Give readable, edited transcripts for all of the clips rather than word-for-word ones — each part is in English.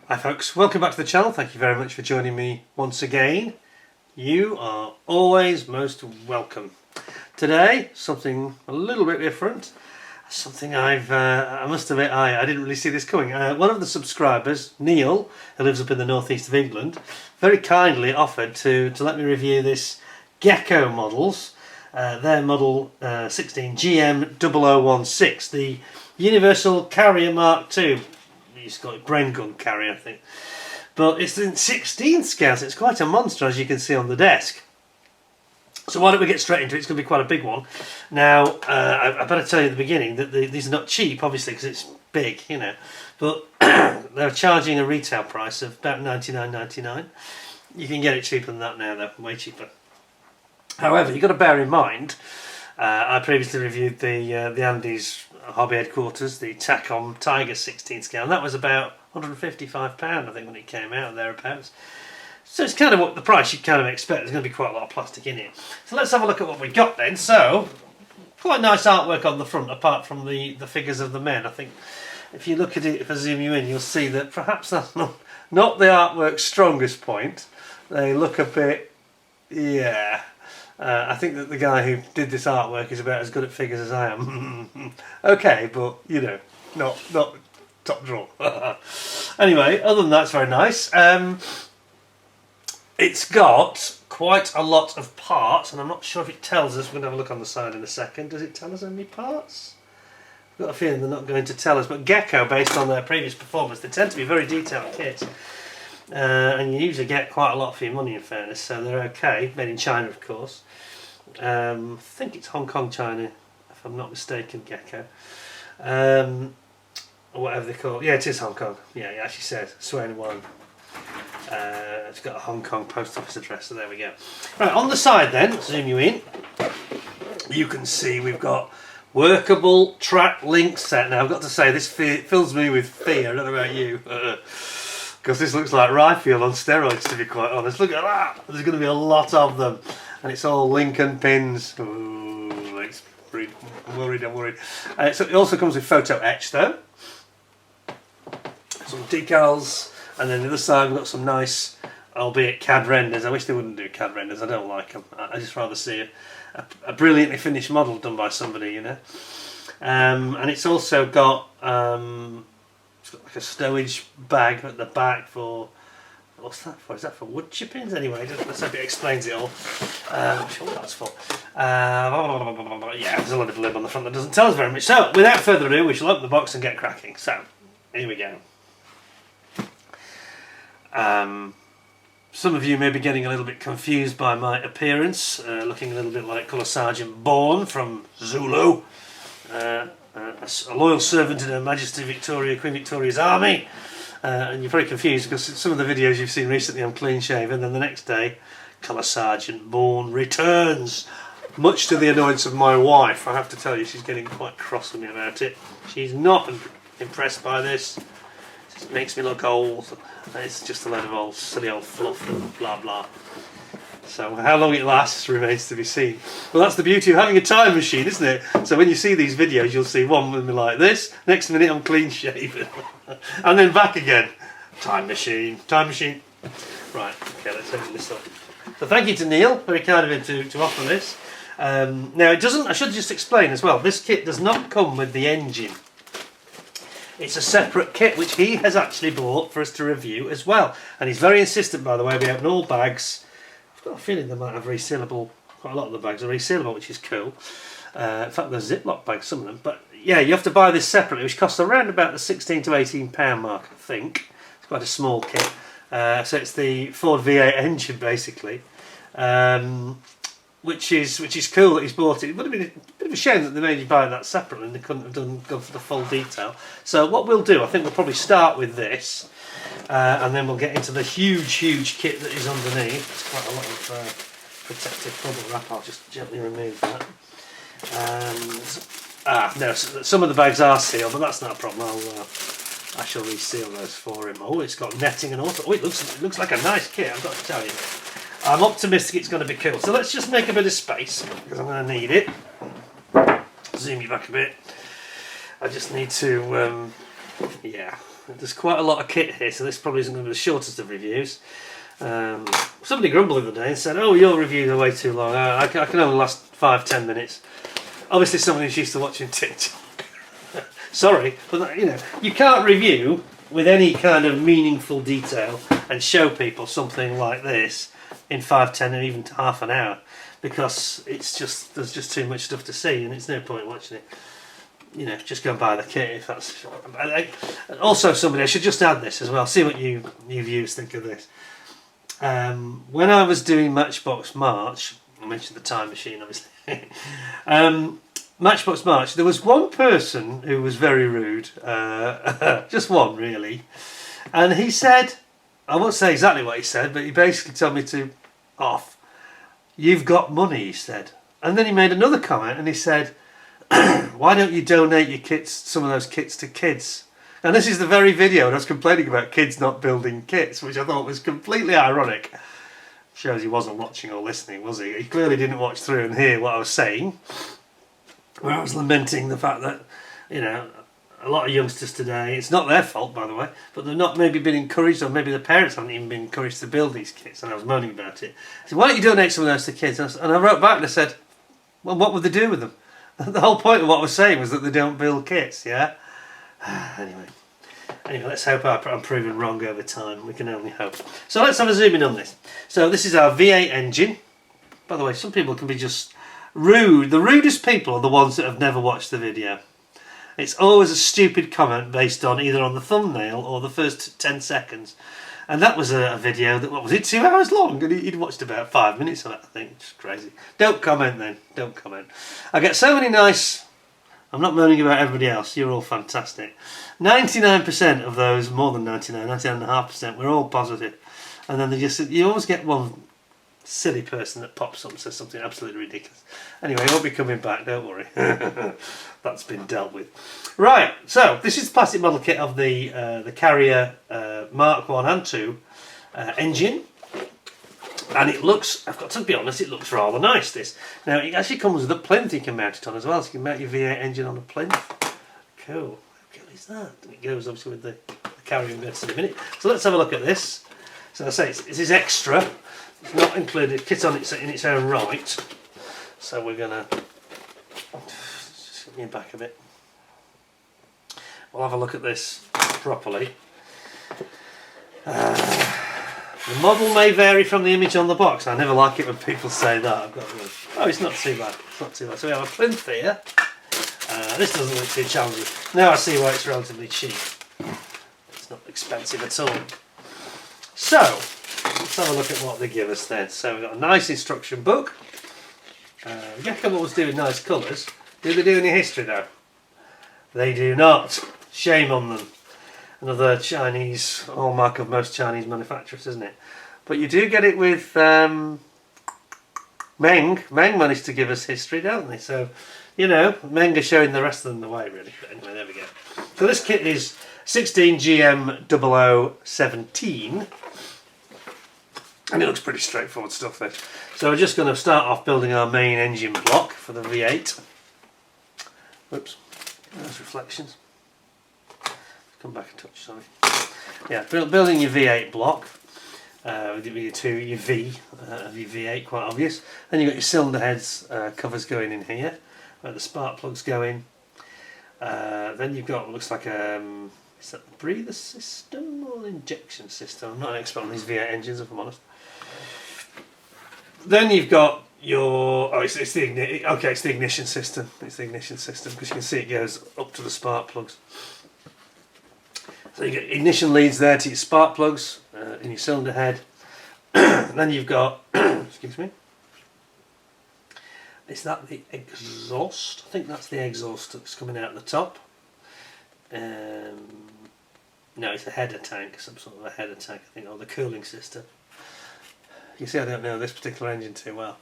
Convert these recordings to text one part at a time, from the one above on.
Hi folks, welcome back to the channel. Thank you very much for joining me once again. You are always most welcome. Today, something a little bit different. Something I must admit, I didn't really see this coming. One of the subscribers, Neil, who lives up in the northeast of England, very kindly offered to let me review this Gecko Models, their model 16GM0016, the Universal Carrier Mark II. It's got a grain gun carrier, I think. But it's in 16 scale, so it's quite a monster, as you can see on the desk. So why don't we get straight into it? It's going to be quite a big one. Now, I better tell you at the beginning that these are not cheap, obviously, because it's big, you know. But they're charging a retail price of about $99.99. You can get it cheaper than that now, though, way cheaper. However, you've got to bear in mind, I previously reviewed the Andes hobby headquarters, the Takom Tiger 16 scale, and that was about £155, I think, when it came out, thereabouts. So it's kind of what the price you'd kind of expect. There's going to be quite a lot of plastic in it. So let's have a look at what we got then. So, quite nice artwork on the front, apart from the figures of the men. I think if you look at it, if I zoom you in, you'll see that perhaps that's not the artwork's strongest point. They look a bit, yeah. I think that the guy who did this artwork is about as good at figures as I am. Okay, but you know, not top draw. Anyway, other than that, it's very nice. It's got quite a lot of parts, and I'm not sure if it tells us. We're going to have a look on the side in a second. Does it tell us how many parts? I've got a feeling they're not going to tell us, but Gecko, based on their previous performance, they tend to be very detailed kits. And you usually get quite a lot for your money, in fairness, so they're okay. Made in China, of course. I think it's Hong Kong, China, if I'm not mistaken, Gecko. Or whatever they call it. Yeah, it is Hong Kong. Yeah, it actually says Swain One. It's got a Hong Kong post office address, so there we go. Right, on the side then, zoom you in, you can see we've got workable track link set. Now, I've got to say, this fills me with fear. I don't know about you. Because this looks like Ryefield on steroids, to be quite honest. Look at that! There's going to be a lot of them. And it's all Lincoln pins. Ooh, I'm worried. So it also comes with photo etch, though. Some decals. And then the other side we've got some nice, albeit CAD renders. I wish they wouldn't do CAD renders. I don't like them. I just rather see a brilliantly finished model done by somebody, you know. And it's also got... it's got like a stowage bag at the back for, what's that for? Is that for wood chippings? Anyway, let's hope it explains it all. I'm sure that's for. Yeah, there's a lot of lid on the front that doesn't tell us very much. So, without further ado, we shall open the box and get cracking. So, here we go. Some of you may be getting a little bit confused by my appearance, looking a little bit like Colour Sergeant Bourne from Zulu. A loyal servant in Her Majesty Queen Victoria's army, and you're very confused because some of the videos you've seen recently I'm clean shaven, then the next day Colour Sergeant Bourne returns, much to the annoyance of my wife. I have to tell you, she's getting quite cross with me about it. She's not impressed by this. It makes me look old. It's just a load of old silly old fluff and blah blah. So how long it lasts remains to be seen. Well, that's the beauty of having a time machine, isn't it? So when you see these videos, you'll see one with me like this, next minute I'm clean shaven, and then back again. Time machine. Right, okay, let's open this up. So thank you to Neil, very kind of him to offer this. Now it doesn't, I should just explain as well, this kit does not come with the engine. It's a separate kit which he has actually bought for us to review as well. And he's very insistent, by the way, we open all bags. I've got a feeling they might have resealable, quite a lot of the bags are resealable, which is cool. In fact, there's Ziploc bags, some of them. But yeah, you have to buy this separately, which costs around about the £16 to £18 mark, I think. It's quite a small kit. So it's the Ford V8 engine, basically. Which is cool that he's bought it. It would have been a bit of a shame that they made you buy that separately and they couldn't have gone for the full detail. So what we'll do, I think we'll probably start with this, and then we'll get into the huge kit that is underneath. There's quite a lot of protective bubble wrap. I'll just gently remove that. No, some of the bags are sealed, but that's not a problem. I shall reseal those for him. Oh, it's got netting and all. Oh, it looks like a nice kit, I've got to tell you. I'm optimistic it's going to be cool. So let's just make a bit of space, because I'm going to need it. Zoom you back a bit. I just need to, yeah, there's quite a lot of kit here, so this probably isn't going to be the shortest of reviews. Somebody grumbled the other day and said, "Oh, your reviews are way too long. I can only last 5-10 minutes." Obviously, somebody who's used to watching TikTok. Sorry, but you can't review with any kind of meaningful detail and show people something like this in 5-10 or even half an hour, because there's just too much stuff to see, and it's no point watching it. Just go and buy the kit if that's. Also, I should just add this as well. See what you viewers think of this. When I was doing Matchbox March, I mentioned the time machine, obviously. Matchbox March, there was one person who was very rude, just one really, and he said, I won't say exactly what he said, but he basically told me to off. "You've got money," he said, and then he made another comment and he said, "Why don't you donate some of those kits to kids?" And this is the very video and I was complaining about kids not building kits, which I thought was completely ironic. Shows he wasn't watching or listening, was he? He clearly didn't watch through and hear what I was saying, where I was lamenting the fact that, a lot of youngsters today, it's not their fault by the way, but they've not maybe been encouraged, or maybe the parents haven't even been encouraged to build these kits, and I was moaning about it. I said, "Why don't you donate some of those to kids?" And I wrote back and I said, "Well, what would they do with them?" The whole point of what I was saying was that they don't build kits, yeah? Anyway, let's hope I'm proven wrong over time. We can only hope. So let's have a zoom in on this. So this is our V8 engine. By the way, some people can be just rude. The rudest people are the ones that have never watched the video. It's always a stupid comment based on either on the thumbnail or the first 10 seconds. And that was a video that, what was it, 2 hours long? And he'd watched about 5 minutes of it, I think. It's crazy. Don't comment then. Don't comment. I get so many nice... I'm not moaning about everybody else. You're all fantastic. 99% of those, more than 99.5%, we're all positive. And then you always get one silly person that pops up and says something absolutely ridiculous. Anyway, I won't be coming back, don't worry. That's been dealt with. Right, so this is the plastic model kit of the Carrier Mark 1 and 2 engine. And it looks, I've got to be honest, it looks rather nice, this. Now, it actually comes with a plinth you can mount it on as well, so you can mount your V8 engine on a plinth. Cool. How cool is that? And it goes obviously with the Carrier inverter in a minute. So let's have a look at this. So I say, this is extra. It's not included, kit on in its own right. So we're going to, just get me back a bit. We'll have a look at this properly. The model may vary from the image on the box. I never like it when people say that. It's not too bad. It's not too bad. So we have a plinth here. This doesn't look too challenging. Now I see why it's relatively cheap. It's not expensive at all. So let's have a look at what they give us then. So we've got a nice instruction book. Gecko Models doing nice colours. Do they do any history though? They do not. Shame on them. Another Chinese hallmark of most Chinese manufacturers, isn't it? But you do get it with Meng. Meng managed to give us history, don't they? So, Meng are showing the rest of them the way, really. But anyway, there we go. So this kit is 16GM0016. And it looks pretty straightforward stuff then. So we're just going to start off building our main engine block for the V8. Whoops, there's reflections. Come back a touch, sorry. Yeah, building your V8 block with your V of your V8, quite obvious. Then you've got your cylinder heads covers going in here, where the spark plugs go in. Then you've got what looks like is that the breather system or an injection system? I'm not an expert on these V8 engines, if I'm honest. Then you've got your it's the ignition system. It's the ignition system because you can see it goes up to the spark plugs. So you get ignition leads there to your spark plugs in your cylinder head. Then you've got, excuse me, is that the exhaust? I think that's the exhaust that's coming out the top. No, it's a header tank, some sort of a header tank, I think, or the cooling system. You see, I don't know this particular engine too well.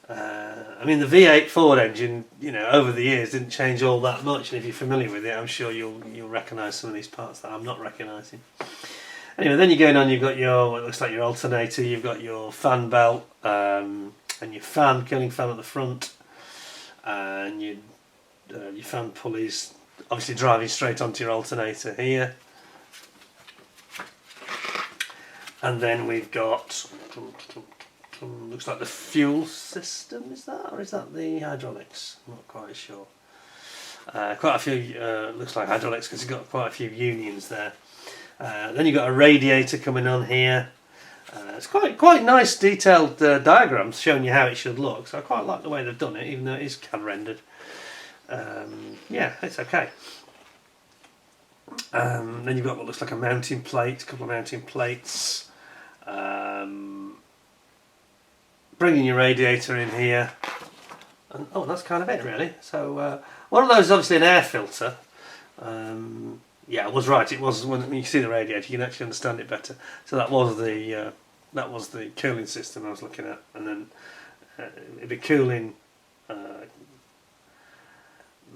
I mean, the V8 Ford engine, over the years didn't change all that much, and if you're familiar with it, I'm sure you'll recognise some of these parts that I'm not recognising. Anyway, then you're going on, you've got what looks like your alternator, you've got your fan belt, and your cooling fan at the front, and your fan pulleys, obviously driving straight onto your alternator here, And then we've got, looks like the fuel system, is that? Or is that the hydraulics? I'm not quite sure. Quite a few, looks like hydraulics because it's got quite a few unions there. Then you've got a radiator coming on here. It's quite nice detailed diagrams showing you how it should look. So I quite like the way they've done it, even though it is CAD rendered. Yeah, it's okay. Then you've got what looks like a mounting plate, a couple of mounting plates. Bringing your radiator in here. And, oh, that's kind of it really. So one of those is obviously an air filter. Yeah, I was right. It was when you see the radiator, you can actually understand it better. So that was the cooling system I was looking at, and then it'd be cooling.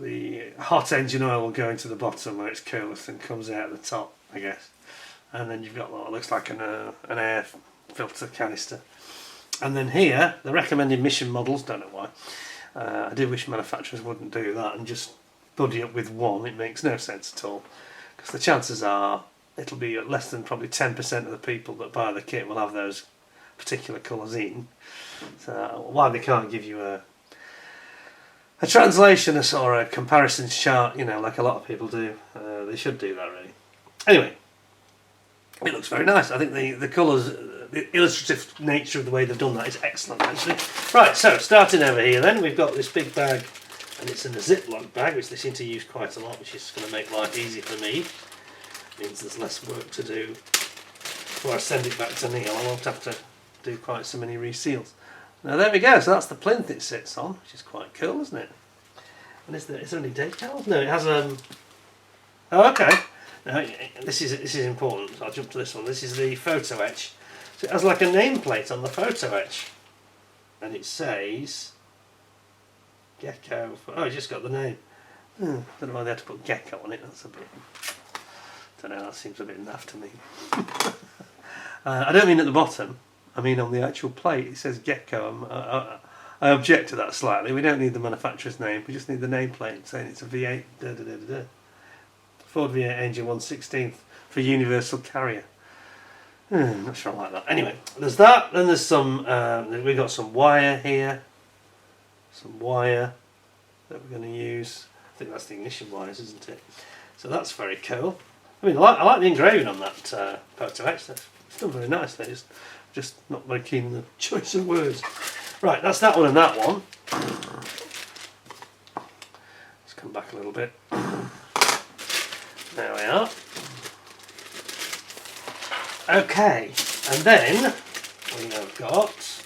The hot engine oil will go into the bottom where it's coolest and comes out the top, I guess. And then you've got what looks like an air filter canister. And then here, the recommended mission models. Don't know why. I do wish manufacturers wouldn't do that and just buddy up with one. It makes no sense at all, because the chances are it'll be less than probably 10% of the people that buy the kit will have those particular colours in. So why they can't give you a translation or a comparison chart, you know, like a lot of people do. They should do that really. Anyway, it looks very nice. I think the colours, the illustrative nature of the way they've done that is excellent actually. Right, so starting over here then, we've got this big bag, and it's in a Ziploc bag, which they seem to use quite a lot, which is going to make life easy for me. Means there's less work to do before I send it back to Neil. I won't have to do quite so many reseals. Now there we go, so that's the plinth it sits on, which is quite cool, isn't it? And is there any decals? No, it has oh, okay. Now this is important. I'll jump to this one. This is the photo etch. So it has like a nameplate on the photo etch, and it says Gecko. Oh, it's just got the name. Don't know why they had to put Gecko on it. That's a bit. Don't know. That seems a bit naff to me. I don't mean at the bottom. I mean on the actual plate. It says Gecko. I object to that slightly. We don't need the manufacturer's name. We just need the nameplate saying it's a V8. Ford V8 engine 1/16 for universal carrier. Not sure I like that. Anyway, there's that. Then there's some. We've got some wire here. Some wire that we're going to use. I think that's the ignition wires, isn't it? So that's very cool. I mean, I like the engraving on that photo etch. It's still very nice. They're just not very keen on the choice of words. Right, that's that one and that one. Let's come back a little bit. There we are. Okay, and then we have got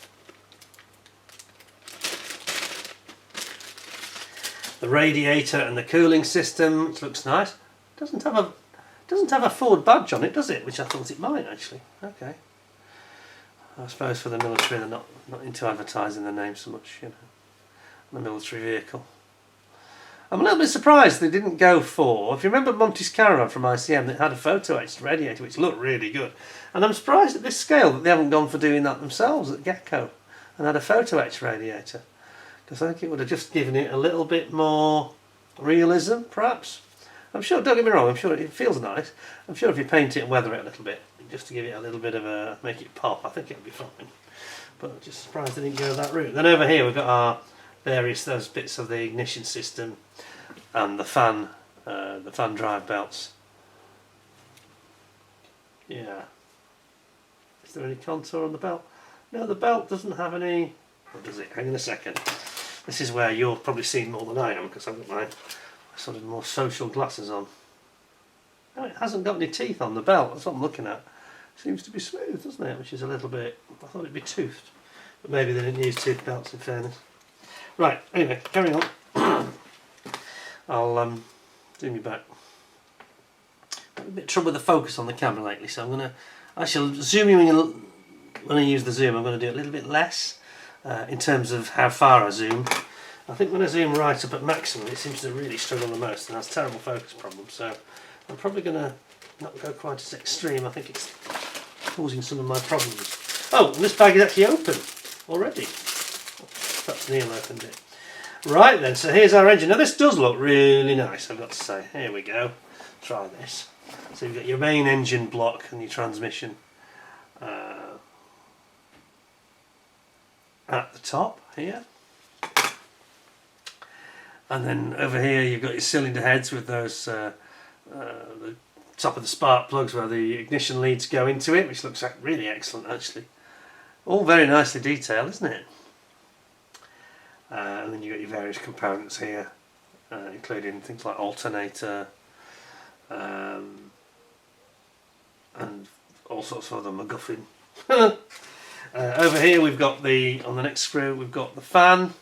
the radiator and the cooling system, which looks nice. Doesn't have a Ford badge on it, does it? Which I thought it might actually. Okay. I suppose for the military, they're not into advertising their name so much, you know. The military vehicle. I'm a little bit surprised they didn't go for, if you remember Monty's Caravan from ICM, that had a photo etched radiator which looked really good. And I'm surprised at this scale that they haven't gone for doing that themselves at Gecko and had a photo etched radiator. Because I think it would have just given it a little bit more realism, perhaps. I'm sure, don't get me wrong, I'm sure it feels nice. I'm sure if you paint it and weather it a little bit, just to give it a little bit of a, make it pop, I think it'll be fine. But I'm just surprised they didn't go that route. Then over here we've got our those bits of the ignition system and the fan drive belts. Yeah. Is there any contour on the belt? No, the belt doesn't have any. Or does it? Hang on a second. This is where you're probably seeing more than I am, because I've got my sort of more social glasses on. No, it hasn't got any teeth on the belt. That's what I'm looking at. Seems to be smooth, doesn't it? Which is a little bit. I thought it'd be toothed, but maybe they didn't use tooth belts in fairness. Right. Anyway, carrying on. I'll do me back. Got a bit of trouble with the focus on the camera lately, so I shall zoom in when I use the zoom. I'm going to do it a little bit less in terms of how far I zoom. I think when I zoom right up at maximum, it seems to really struggle the most and has terrible focus problems. So I'm probably going to not go quite as extreme. I think it's causing some of my problems. Oh, and this bag is actually open already. Perhaps Neil opened it. Right then, so here's our engine. Now this does look really nice, I've got to say. Here we go. Try this. So you've got your main engine block and your transmission. at the top here. And then over here you've got your cylinder heads with those the top of the spark plugs where the ignition leads go into it, which looks really excellent actually. All very nicely detailed, isn't it? And then you've got your various components here, including things like alternator and all sorts of other MacGuffin. Over here we've got on the next screw we've got the fan.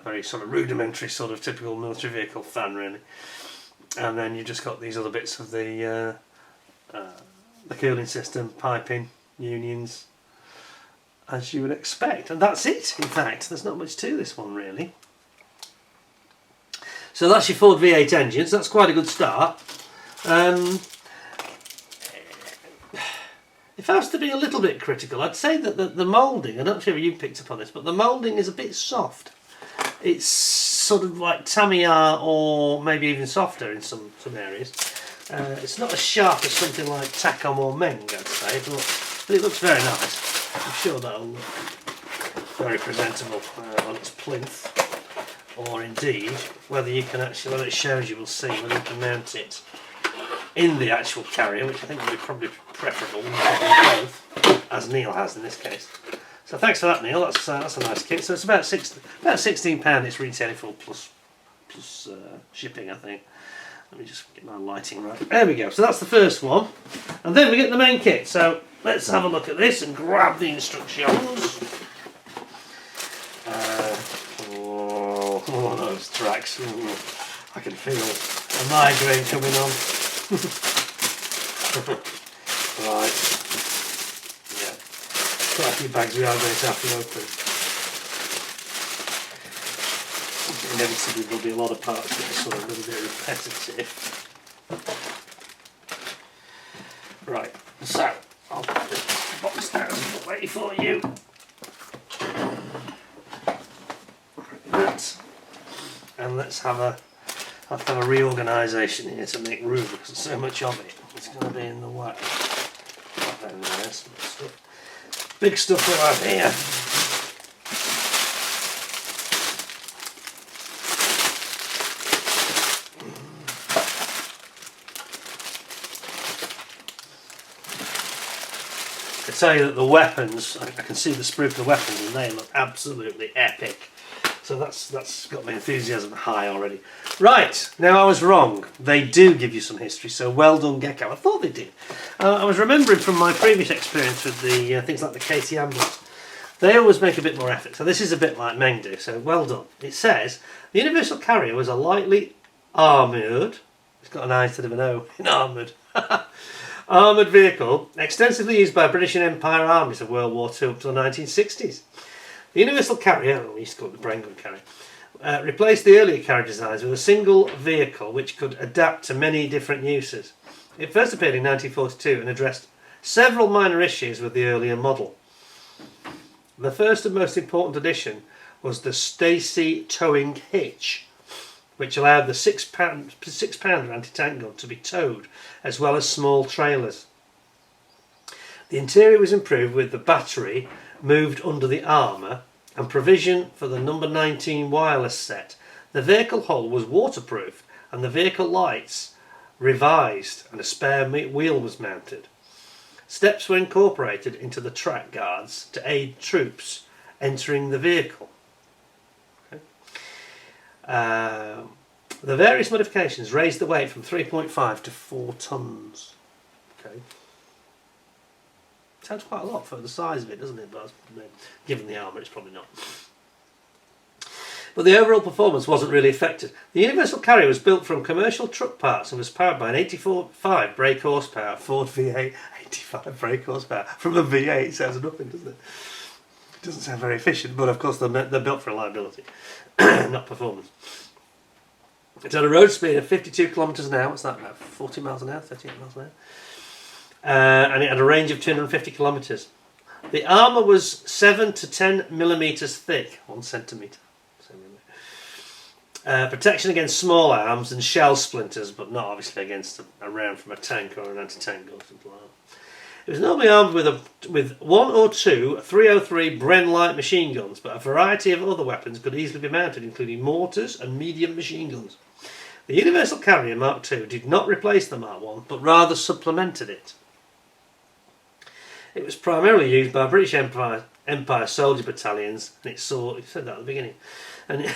Very sort of rudimentary, sort of typical military vehicle fan really. And then you've just got these other bits of the cooling system, piping, unions, as you would expect. And that's it, in fact. There's not much to this one really. So that's your Ford V8 engines. That's quite a good start. If I was to be a little bit critical, I'd say that the moulding, I'm not sure if you picked up on this, but the moulding is a bit soft. It's sort of like Tamiya or maybe even softer in some areas. It's not as sharp as something like Tacom or Meng, I'd say, but it looks very nice. I'm sure that'll look very presentable on its plinth. Or indeed, whether you can actually, whether it shows you, we'll see, whether you can mount it in the actual carrier, which I think would be probably preferable, both, as Neil has in this case. So thanks for that, Neil. That's a nice kit. So it's about £16. It's retailing for plus shipping, I think. Let me just get my lighting right. There we go. So that's the first one, and then we get the main kit. So let's have a look at this and grab the instructions. Oh, those tracks! Ooh, I can feel a migraine coming on. Right. Quite a few bags we are going to have to open. Inevitably there'll be a lot of parts that are sort of a little bit repetitive. Right, so I'll put this box down ready for you. And let's have a reorganisation here to make room because there's so much of it. It's going to be in the way. Very nice stuff. Big stuff we have here. I tell you that the weapons, I can see the sprue of the weapons and they look absolutely epic. So that's got my enthusiasm high already. Right, now I was wrong. They do give you some history, so well done, Gecko. I thought they did. I was remembering from my previous experience with the things like the KT Ambulance, they always make a bit more effort. So this is a bit like Meng do, so well done. It says, the Universal Carrier was a lightly armoured, it's got an I instead of an O in armoured, armoured vehicle extensively used by British and Empire armies of World War II up to the 1960s. The Universal Carrier, we used to call it the Brain Gun Carrier, replaced the earlier carrier designs with a single vehicle which could adapt to many different uses. It first appeared in 1942 and addressed several minor issues with the earlier model. The first and most important addition was the Stacy towing hitch, which allowed the 6-pounder anti-tank gun to be towed, as well as small trailers. The interior was improved with the battery moved under the armour and provision for the number 19 wireless set. The vehicle hull was waterproofed and the vehicle lights revised and a spare wheel was mounted. Steps were incorporated into the track guards to aid troops entering the vehicle. Okay. The various modifications raised the weight from 3.5 to 4 tons. Okay. Sounds quite a lot for the size of it, doesn't it? But given the armour, it's probably not. But the overall performance wasn't really affected. The Universal Carrier was built from commercial truck parts and was powered by an 85 brake horsepower Ford V8. 85 brake horsepower from a V8 sounds nothing, doesn't it? It doesn't sound very efficient, but of course they're built for reliability, not performance. It's at a road speed of 52 kilometres an hour. What's that, about 40 miles an hour, 38 miles an hour? And it had a range of 250 kilometres. The armour was 7 to 10 millimetres thick, 1 centimetre. Protection against small arms and shell splinters, but not obviously against a round from a tank or an anti-tank gun or something like that. It was normally armed with 1 or 2 303 Bren light machine guns, but a variety of other weapons could easily be mounted, including mortars and medium machine guns. The Universal Carrier Mark II did not replace the Mark I, but rather supplemented it. It was primarily used by British Empire soldier battalions, and it saw, you said that at the beginning, and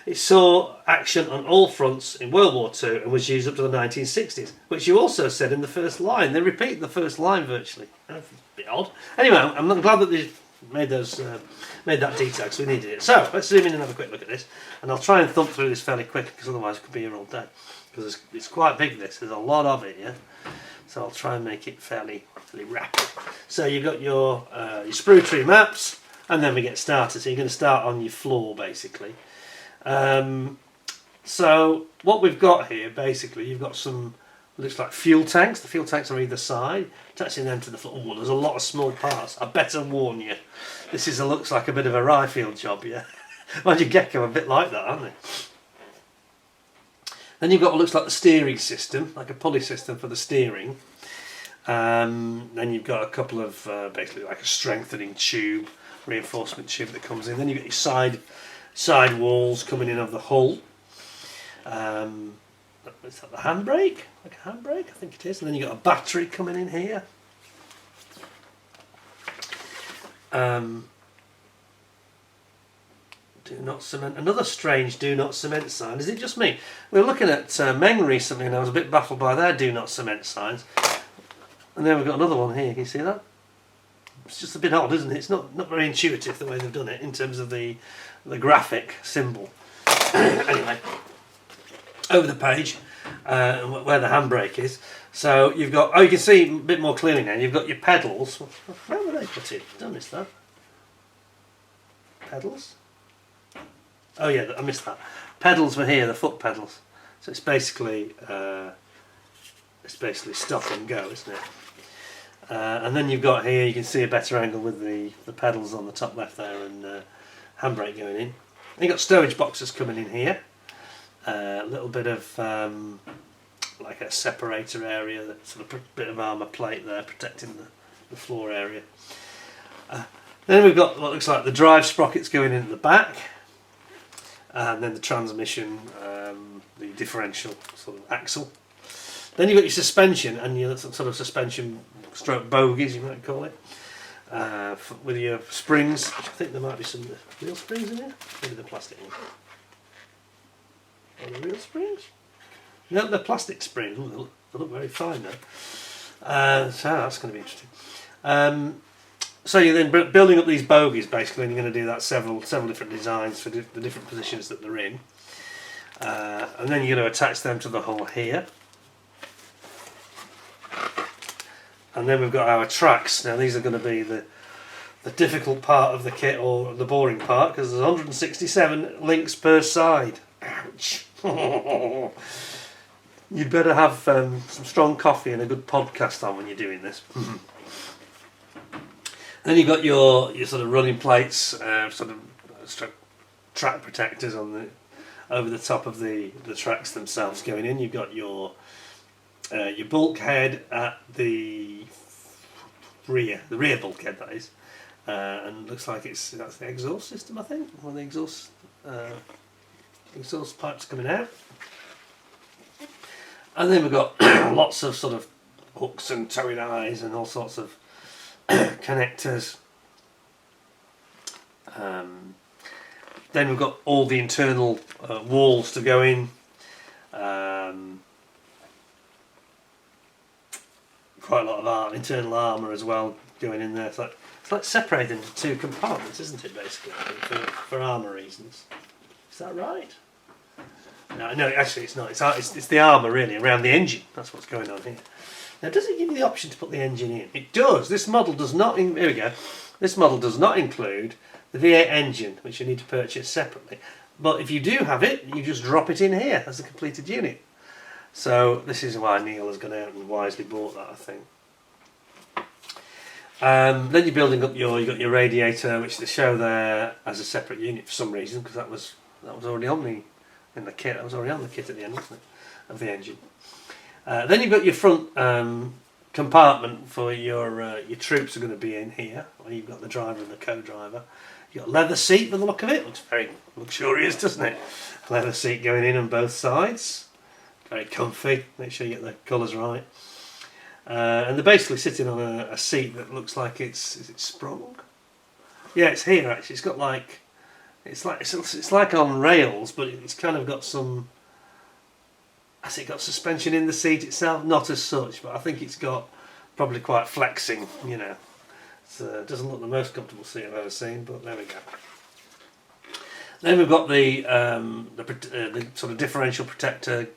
it saw action on all fronts in World War II and was used up to the 1960s, which you also said in the first line. They repeat the first line virtually. That's a bit odd. Anyway, I'm glad that they made that detail, because we needed it. So let's zoom in and have a quick look at this, and I'll try and thump through this fairly quick, because otherwise I could be here all day, because it's quite big, this. There's a lot of it, yeah. So I'll try and make it fairly rapid. So you've got your sprue tree maps, and then we get started. So you're going to start on your floor, basically. So what we've got here, basically, you've got some, looks like fuel tanks. The fuel tanks are either side, attaching them to the floor. Oh, there's a lot of small parts. I better warn you, this looks like a bit of a Ryefield job, yeah. Mind you, Gecko are a bit like that, aren't they? Then you've got what looks like the steering system, like a pulley system for the steering. Then you've got a couple of, basically like a strengthening tube, reinforcement tube that comes in. Then you've got your side walls coming in of the hull. Is that the handbrake? Like a handbrake, I think it is. And then you've got a battery coming in here. Do not cement. Another strange do not cement sign. Is it just me? We were looking at Meng recently, and I was a bit baffled by their do not cement signs. And then we've got another one here. Can you see that? It's just a bit odd, isn't it? It's not very intuitive the way they've done it in terms of the graphic symbol. Anyway, over the page where the handbrake is. So you've got, oh, you can see a bit more clearly now. You've got your pedals. Where were they put in? Did I miss that? Pedals? Oh yeah, I missed that. Pedals were here, the foot pedals. So it's basically stop and go, isn't it? And then you've got here, you can see a better angle with the pedals on the top left there, and handbrake going in. And you've got stowage boxes coming in here. A little bit of like a separator area, that sort of bit of armour plate there protecting the floor area. Then we've got what looks like the drive sprockets going in at the back. And then the transmission, the differential sort of axle. Then you've got your suspension and your sort of suspension stroke bogies, you might call it, with your springs. I think there might be some real springs in here. Maybe the plastic ones. Are the real springs? No, they're plastic springs. Ooh, they look very fine now. So that's going to be interesting. So you're then building up these bogies, basically, and you're going to do that several different designs for the different positions that they're in. And then you're going to attach them to the hull here. And then we've got our tracks. Now these are going to be the difficult part of the kit, or the boring part, because there's 167 links per side. Ouch. You'd better have some strong coffee and a good podcast on when you're doing this. Then you've got your sort of running plates, sort of track protectors over the top of the tracks themselves going in. You've got your bulkhead at the rear bulkhead, that is, and looks like that's the exhaust system, I think, or the exhaust pipes coming out. And then we've got lots of sort of hooks and towing eyes and all sorts of connectors. Then we've got all the internal walls to go in. Quite a lot of internal armour as well going in there. It's like separated into two compartments, isn't it, basically, for armour reasons. Is that right? No, actually it's not. It's the armour really around the engine. That's what's going on here. Now, does it give you the option to put the engine in? It does. This model does not. Here we go. This model does not include the V8 engine, which you need to purchase separately. But if you do have it, you just drop it in here as a completed unit. So this is why Neil has gone out and wisely bought that, I think. Then you're building up you've got your radiator, which they show there as a separate unit for some reason, because that was already on the kit. That was already on the kit at the end, wasn't it, of the engine. Then you've got your front compartment for your troops are going to be in here. Well, you've got the driver and the co-driver. You've got a leather seat by the look of it. Looks very luxurious, doesn't it? Leather seat going in on both sides. Very comfy. Make sure you get the colours right. And they're basically sitting on a seat that looks like is it sprung? Yeah, it's here actually. It's got like it's like on rails, but it's kind of got some. Has it got suspension in the seat itself? Not as such, but I think it's got probably quite flexing. You know, it doesn't look the most comfortable seat I've ever seen, but there we go. Then we've got the sort of differential protector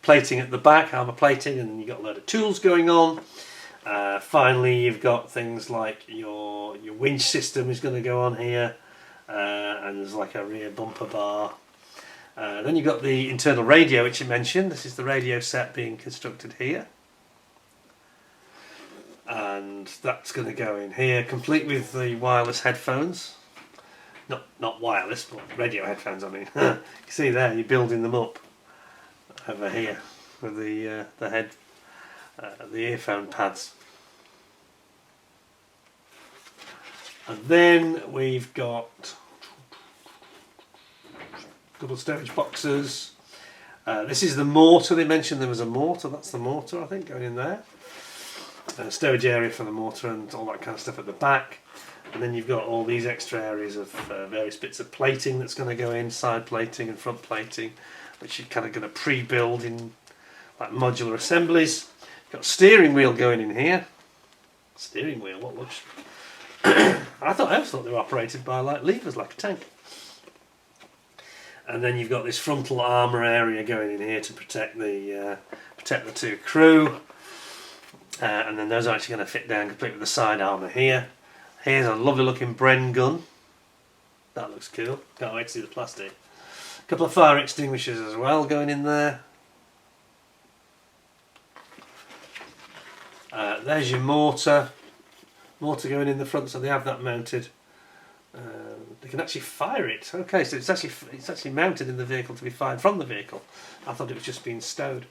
plating at the back, armour plating, and you've got a load of tools going on. Finally, you've got things like your winch system is going to go on here, and there's like a rear bumper bar. Then you've got the internal radio, which you mentioned. This is the radio set being constructed here, and that's going to go in here, complete with the wireless headphones. Not wireless, but radio headphones. I mean, you see there, you're building them up over here with the earphone pads. And then we've got a couple of storage boxes. This is the mortar. They mentioned there was a mortar. That's the mortar, I think, going in there. Storage area for the mortar and all that kind of stuff at the back. And then you've got all these extra areas of various bits of plating that's going to go in, side plating and front plating, which you're kind of going to pre-build in like modular assemblies. You've got a steering wheel going in here. Steering wheel, what looks... I always thought they were operated by like levers, like a tank. And then you've got this frontal armour area going in here to protect the two crew. And then those are actually going to fit down complete with the side armour here. Here's a lovely looking Bren gun. That looks cool. Can't wait to see the plastic. A couple of fire extinguishers as well going in there. There's your mortar. Mortar going in the front, so they have that mounted. They can actually fire it. Okay, so it's actually mounted in the vehicle to be fired from the vehicle. I thought it was just being stowed.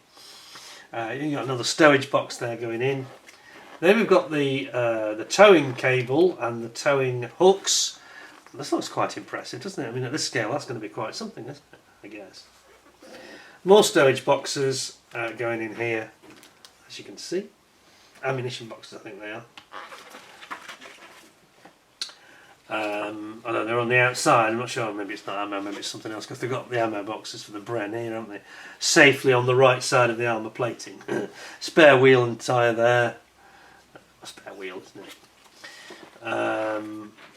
You've got another stowage box there going in. Then we've got the towing cable and the towing hooks. This looks quite impressive, doesn't it? I mean, at this scale, that's going to be quite something, isn't it? I guess. More stowage boxes going in here, as you can see. Ammunition boxes, I think they are. I don't know, they're on the outside. I'm not sure. Maybe it's not ammo. Maybe it's something else, because they've got the ammo boxes for the Bren here, haven't they? Safely on the right side of the armour plating. Spare wheel and tyre there. A spare wheel, isn't it?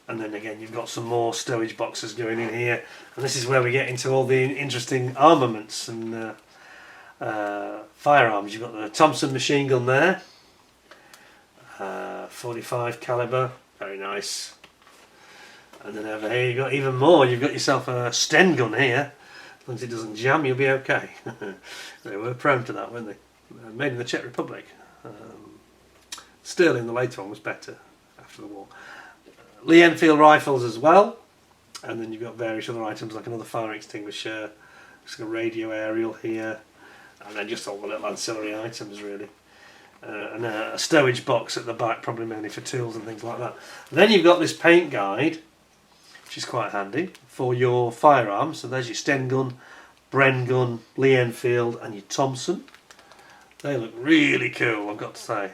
And then again, you've got some more stowage boxes going in here, and this is where we get into all the interesting armaments and firearms. You've got the Thompson machine gun there, 45 caliber, very nice. And then over here you've got even more. You've got yourself a Sten gun here. As long as it doesn't jam, you'll be okay. They were prone to that, weren't they? Made in the Czech Republic. Sterling, the later one, was better after the war. Lee Enfield rifles as well. And then you've got various other items like another fire extinguisher, just a radio aerial here, and then just all the little ancillary items really. And a stowage box at the back, probably mainly for tools and things like that. And then you've got this paint guide, which is quite handy for your firearms. So there's your Sten gun, Bren gun, Lee Enfield and your Thompson. They look really cool, I've got to say.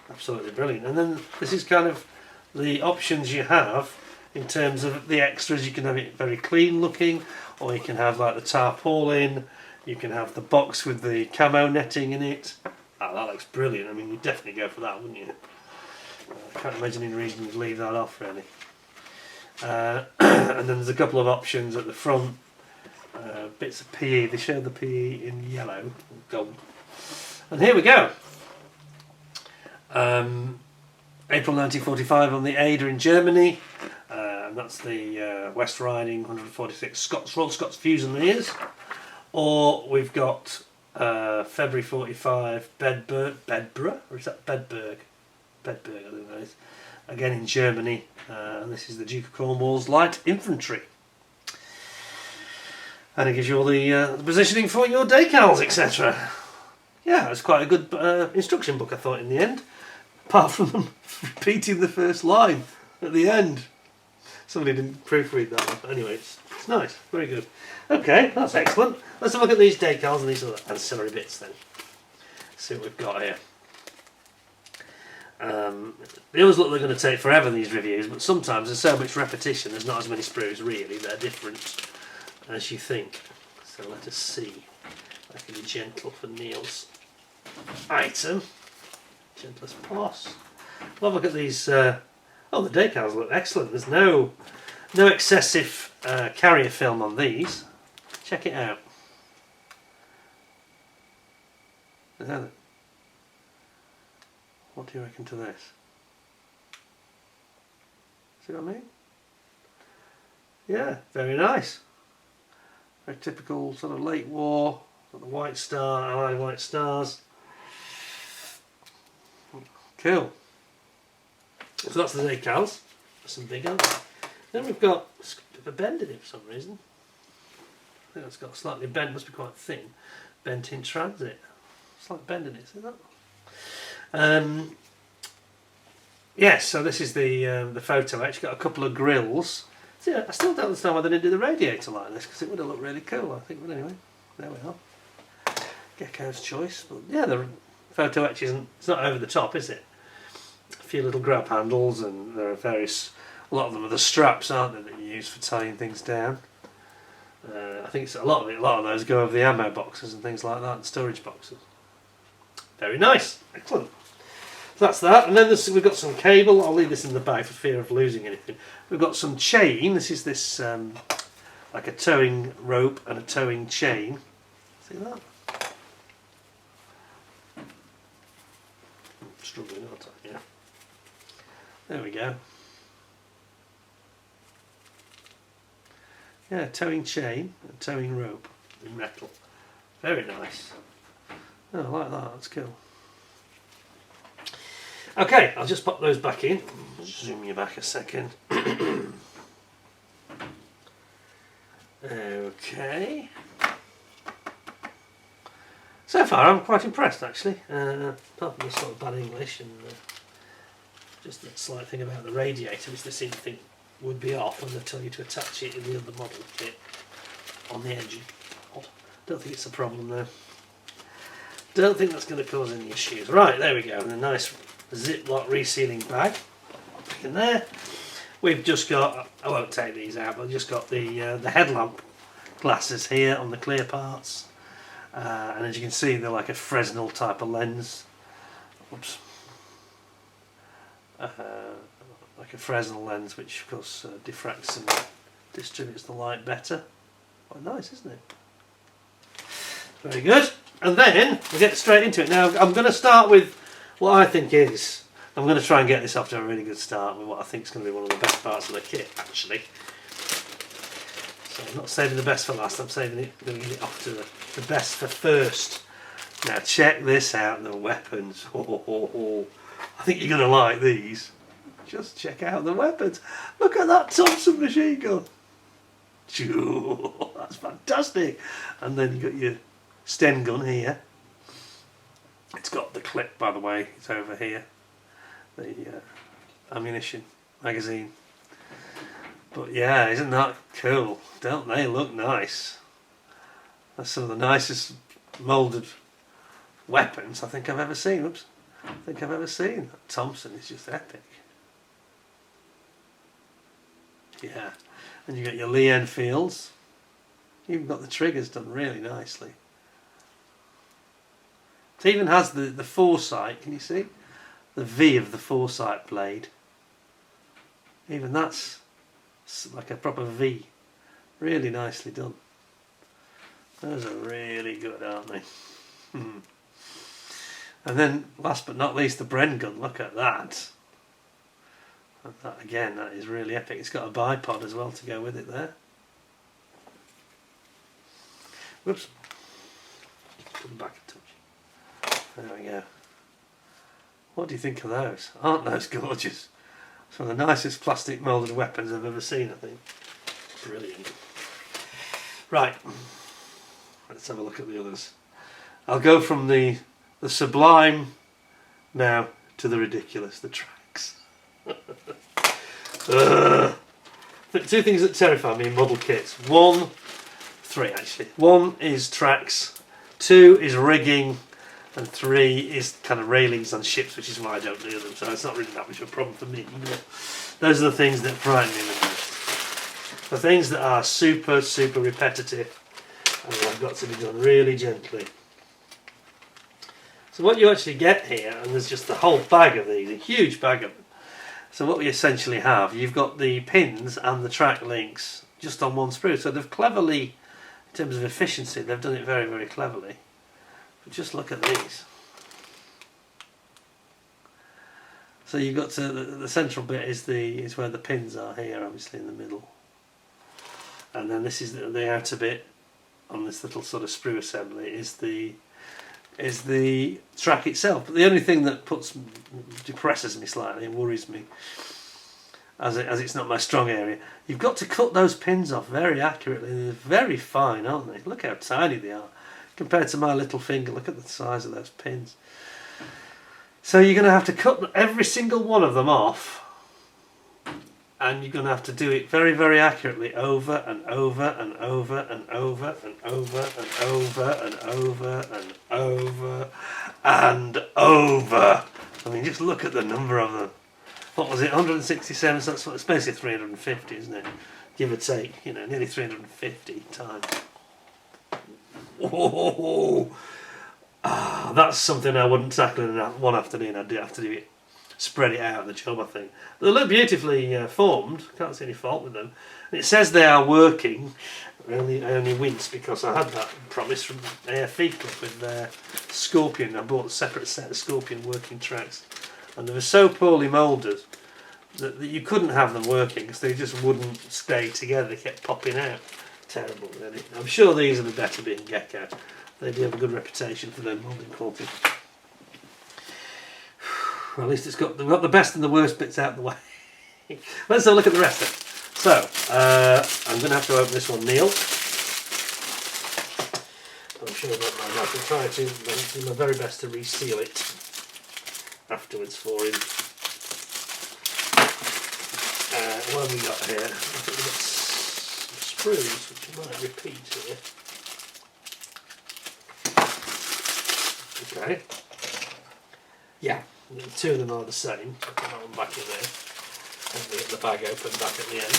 Absolutely brilliant. And then this is kind of the options you have in terms of the extras. You can have it very clean looking, or you can have like the tarpaulin, you can have the box with the camo netting in it. Oh, that looks brilliant. I mean, you'd definitely go for that, wouldn't you? I can't imagine any reason you'd leave that off, really. And then there's a couple of options at the front. Bits of PE. They show the PE in yellow, gold. And here we go. April 1945 on the Ada in Germany. And that's the West Riding 146 Royal Scots Fusiliers. Or we've got February 45 Bedburg, or is that Bedburg? Bedburg, I think that is. Again in Germany, and this is the Duke of Cornwall's Light Infantry. And it gives you all the positioning for your decals, etc. yeah, it was quite a good instruction book, I thought, in the end. Apart from them repeating the first line at the end. Somebody didn't proofread that one. But anyway, it's nice. Very good. Okay, that's excellent. Let's have a look at these decals and these other ancillary bits then. See what we've got here. They always look like they're going to take forever, these reviews, but sometimes there's so much repetition, there's not as many sprues really, they're different as you think. So let us see. I can be gentle for Neil's item. Gentle as Poss. Well, look at these. Oh, the decals look excellent. There's no excessive carrier film on these. Check it out. What do you reckon to this? See what I mean? Yeah, very nice. Very typical sort of late war. Got the white star, Allied white stars. Cool. So that's the decals. Some big ones. Then we've got a bit of a bend in it for some reason. I think it's got slightly bent, must be quite thin. Bent in transit. Slight bend in it, see that? Yes, so this is the photo etch. Got a couple of grills. See, I still don't understand why they didn't do the radiator like this, because it would have looked really cool, I think. But anyway, there we are. Gecko's choice. But yeah, the photo etch isn't, it's not over the top, is it? A few little grab handles, and there are various, a lot of them are the straps, aren't they, that you use for tying things down. I think it's a lot of those go over the ammo boxes and things like that, and storage boxes. Very nice, excellent. So that's that, and then we've got some cable. I'll leave this in the bag for fear of losing anything. We've got some chain. This is this like a towing rope and a towing chain. See that? I'm struggling, aren't I? Yeah. There we go. Yeah, towing chain and towing rope in metal. Very nice. Oh, I like that. That's cool. Okay, I'll just pop those back in. Zoom you back a second. Okay. So far, I'm quite impressed actually. Apart from the sort of bad English and just that slight thing about the radiator, which they seem to think would be off when they tell you to attach it in the other model kit on the engine. Don't think it's a problem though. Don't think that's going to cause any issues. Right, there we go. And a nice Ziploc resealing bag. Back in there. We've just got, I won't take these out, but I've just got the headlamp glasses here on the clear parts. And as you can see, they're like a Fresnel type of lens. Oops. Like a Fresnel lens, which of course diffracts and distributes the light better. Quite nice, isn't it? Very good. And then we'll get straight into it. Now I'm going to start with what I think is, I'm going to try and get this off to a really good start with what I think is going to be one of the best parts of the kit actually. So I'm not saving the best for last, I'm saving it, going to get it off to the best for first. Now check this out, the weapons. I think you're going to like these. Just check out the weapons. Look at that Thompson machine gun. That's fantastic. And then you've got your Sten gun here. It's got the clip, by the way, it's over here. The ammunition magazine. But yeah, isn't that cool? Don't they look nice? That's some of the nicest moulded weapons I think I've ever seen. Oops. I think I've ever seen. That Thompson is just epic. Yeah. And you got your Lee Enfields. You've even got the triggers done really nicely. It even has the foresight, can you see? The V of the foresight blade. Even that's like a proper V. Really nicely done. Those are really good, aren't they? And then, last but not least, the Bren gun. Look at that. That again, that is really epic. It's got a bipod as well to go with it there. Whoops. Put them back a touch. There we go. What do you think of those? Aren't those gorgeous? It's one of the nicest plastic moulded weapons I've ever seen, I think. Brilliant. Right. Let's have a look at the others. I'll go from the the sublime now to the ridiculous, the tracks. Two things that terrify me in model kits. Three actually. One is tracks, two is rigging, and three is kind of railings on ships, which is why I don't do them. So it's not really that much of a problem for me. But those are the things that frighten me the most. The things that are super, super repetitive and have got to be done really gently. So what you actually get here, and there's just the whole bag of these, a huge bag of them. So what we essentially have, you've got the pins and the track links just on one sprue. So they've cleverly, in terms of efficiency, they've done it very, very cleverly. But just look at these. So you've got to, the central bit is where the pins are here, obviously in the middle. And then this is the outer bit on this little sort of sprue assembly is the track itself. But the only thing that depresses me slightly and worries me, as it's not my strong area, you've got to cut those pins off very accurately. They're very fine, aren't they? Look how tiny they are compared to my little finger. Look at the size of those pins. So you're going to have to cut every single one of them off, and you're going to have to do it very, very accurately over and over and over and over and over and over and over and over and over. I mean, just look at the number of them. What was it, 167? So that's basically 350, isn't it? Give or take, nearly 350 times. Whoa! That's something I wouldn't tackle in one afternoon. I'd have to do it. Spread it out, the job, I think. They look beautifully formed. Can't see any fault with them. And it says they are working. I only wince because I had that promise from AFE Club with their Scorpion. I bought a separate set of Scorpion working tracks, and they were so poorly moulded that you couldn't have them working because they just wouldn't stay together. They kept popping out. Terrible, really. I'm sure these are the better being Gecko. They do have a good reputation for their moulding quality. Well, at least they've got the best and the worst bits out of the way. Let's have a look at the rest of it. So, I'm going to have to open this one, Neil. I'm sure about my mouth. I'll try to do my very best to reseal it afterwards for him. What have we got here? I think we've got some sprues, which I might repeat here. Okay. Yeah. Two of them are the same. I'll put that one back in there. And we get the bag open back at the end.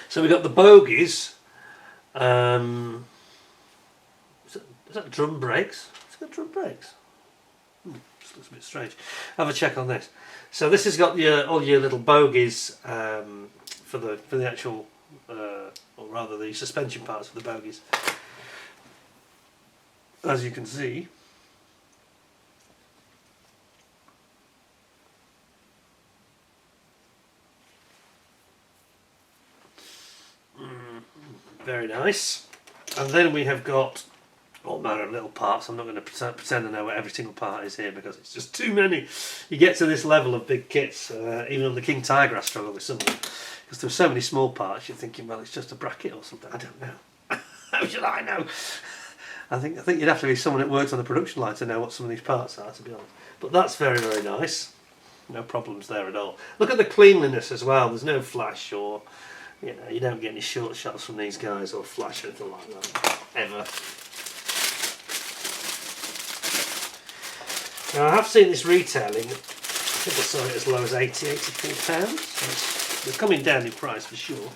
So we've got the bogies. Is that drum brakes? It's got drum brakes. This looks a bit strange. Have a check on this. So this has got all your little bogies for the actual, or rather the suspension parts of the bogies. As you can see. Very nice. And then we have got all manner of little parts. I'm not going to pretend I know what every single part is here because it's just too many. You get to this level of big kits, even on the King Tiger I struggle with some of them, because there are so many small parts you're thinking, well, it's just a bracket or something. I don't know. How should I know? I think you'd have to be someone that works on the production line to know what some of these parts are, to be honest. But that's very, very nice. No problems there at all. Look at the cleanliness as well. There's no flash or... you don't get any short shots from these guys or flash or anything like that, ever. Now I have seen this retailing, I think I saw it as low as £84. So they're coming down in price for sure.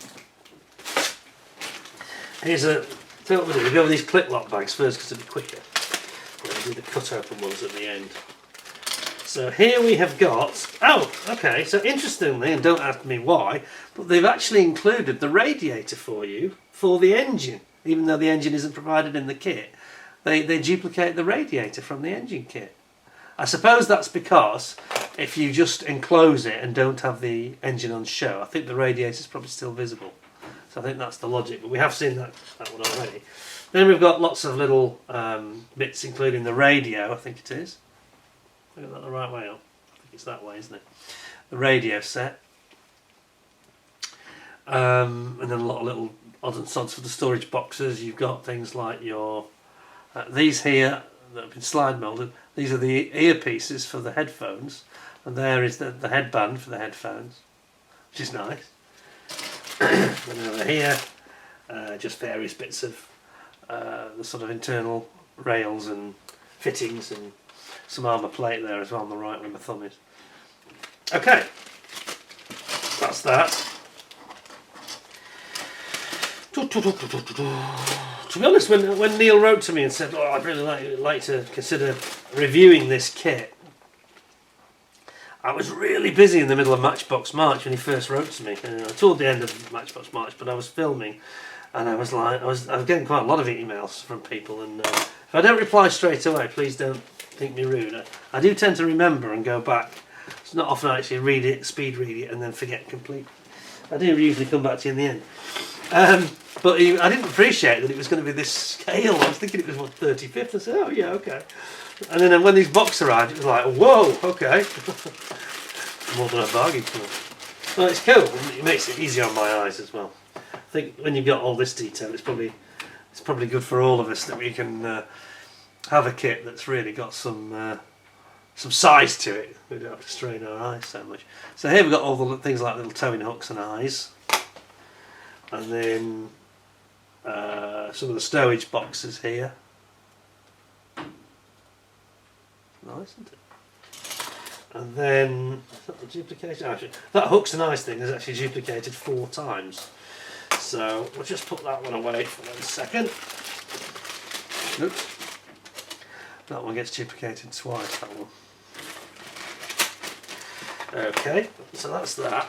Tell you what we'll do, we'll go with these clip lock bags first because it'll be quicker. We'll do the cut open ones at the end. So here we have got, okay, so interestingly, and don't ask me why, but they've actually included the radiator for you for the engine, even though the engine isn't provided in the kit. They duplicate the radiator from the engine kit. I suppose that's because if you just enclose it and don't have the engine on show, I think the radiator is probably still visible. So I think that's the logic, but we have seen that one already. Then we've got lots of little bits, including the radio, I think it is. I got that the right way up. I think it's that way, isn't it? The radio set. And then a lot of little odds and sods for the storage boxes. You've got things like your... these here, that have been slide moulded. These are the earpieces for the headphones, and there is the headband for the headphones, which is nice. And over here, just various bits of the sort of internal rails and fittings, and some armour plate there as well on the right where my thumb is. Okay, that's that. To be honest, when Neil wrote to me and said, "Oh, I'd really like to consider reviewing this kit," I was really busy in the middle of Matchbox March when he first wrote to me. Toward the end of Matchbox March, but I was filming, and I was getting quite a lot of emails from people. And if I don't reply straight away, please don't think me rude. I do tend to remember and go back. It's not often I actually read it, speed read it, and then forget completely. I do usually come back to you in the end. But I didn't appreciate that it was going to be this scale. I was thinking it was 35th. I said, oh yeah, okay. And then when these boxes arrived, it was like, whoa, okay. More than I bargained for. Well, it's cool. It makes it easier on my eyes as well. I think when you've got all this detail, it's probably good for all of us that we can have a kit that's really got some size to it. We don't have to strain our eyes so much. So here we've got all the things like little towing hooks and eyes. And then some of the stowage boxes here. Nice, isn't it? And then, is that the duplication? Actually, that hooks and eyes thing is actually duplicated 4 times. So we'll just put that one away for 1 second. Oops. That one gets duplicated twice, that one. Okay, so that's that.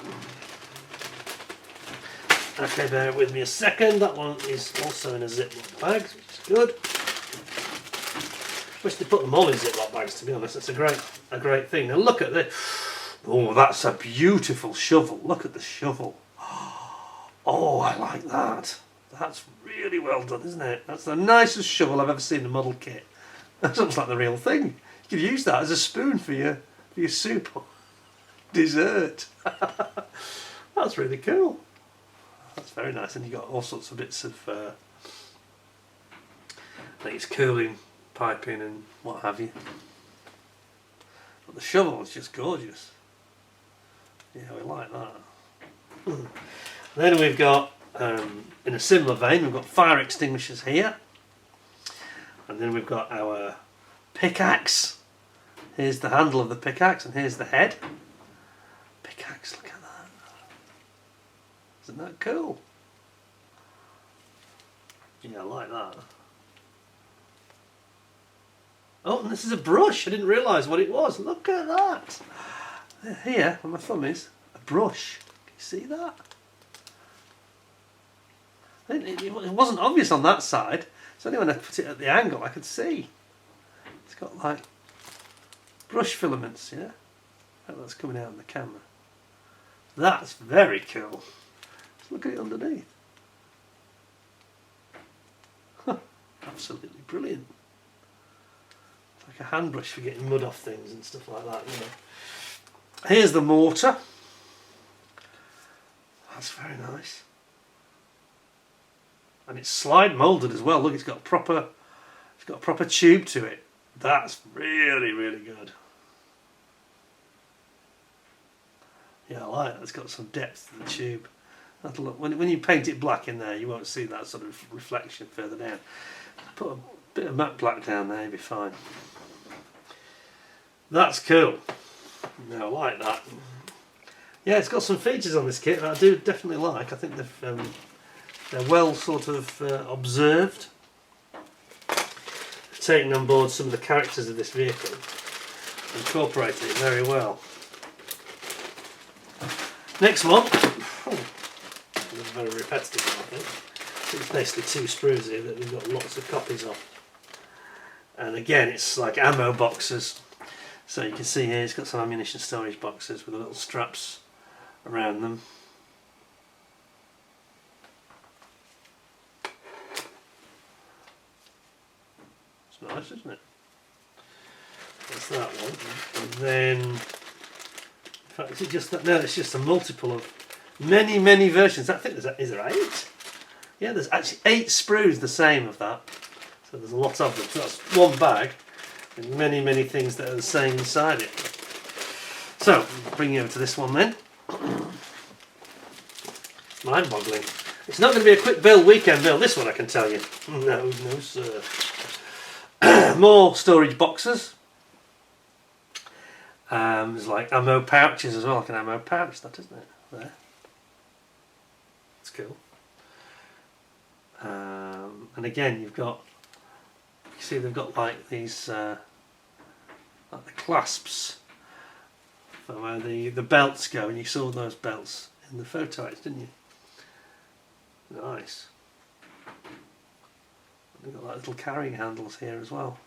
Okay, bear with me a second. That one is also in a Ziploc bag, which is good. Wish they put them all in Ziploc bags, to be honest. That's a great thing. Now look at this. Oh, that's a beautiful shovel. Look at the shovel. Oh, I like that. That's really well done, isn't it? That's the nicest shovel I've ever seen in a model kit. That looks like the real thing. You could use that as a spoon for your soup or dessert. That's really cool. That's very nice, and you've got all sorts of bits of I think it's cooling, piping and what have you. But the shovel is just gorgeous. Yeah, we like that. Then we've got, in a similar vein, we've got fire extinguishers here. And then we've got our pickaxe. Here's the handle of the pickaxe, and here's the head. Pickaxe, look at that. Isn't that cool? Yeah, I like that. Oh, and this is a brush. I didn't realise what it was. Look at that. Here, where my thumb is, a brush. Can you see that? It wasn't obvious on that side. It's only when I put it at the angle I could see. It's got like brush filaments, yeah? Oh, that's coming out in the camera. That's very cool. Just look at it underneath. Absolutely brilliant. It's like a hand brush for getting mud off things and stuff like that, you know. Here's the mortar. That's very nice. And it's slide moulded as well. Look, it's got a proper tube to it. That's really, really good. Yeah, I like that. It's got some depth to the tube. Look, when you paint it black in there, you won't see that sort of reflection further down. Put a bit of matte black down there, you'll be fine. That's cool. No, I like that. Yeah, it's got some features on this kit that I do definitely like. I think they're well sort of observed. Taking on board some of the characters of this vehicle, incorporating it very well. Next one, very repetitive one, I think. It's basically 2 sprues here that we've got lots of copies of. And again, it's like ammo boxes. So you can see here it's got some ammunition storage boxes with the little straps around them. It's nice, isn't it? That's that one. And then, in fact, is it just that? No, it's just a multiple of many versions. I think is there 8? Yeah, there's actually 8 sprues the same of that. So there's a lot of them. So that's one bag and many things that are the same inside it. So, bring you over to this one then. Mind-boggling. It's not going to be a quick build, weekend build, this one I can tell you. No sir. More storage boxes. There's like ammo pouches as well, like an ammo pouch, that isn't it? There. It's cool. And again, you've got, you see they've got like these, like the clasps for where the belts go, and you saw those belts in the photo, didn't you? Nice. They've got like little carrying handles here as well.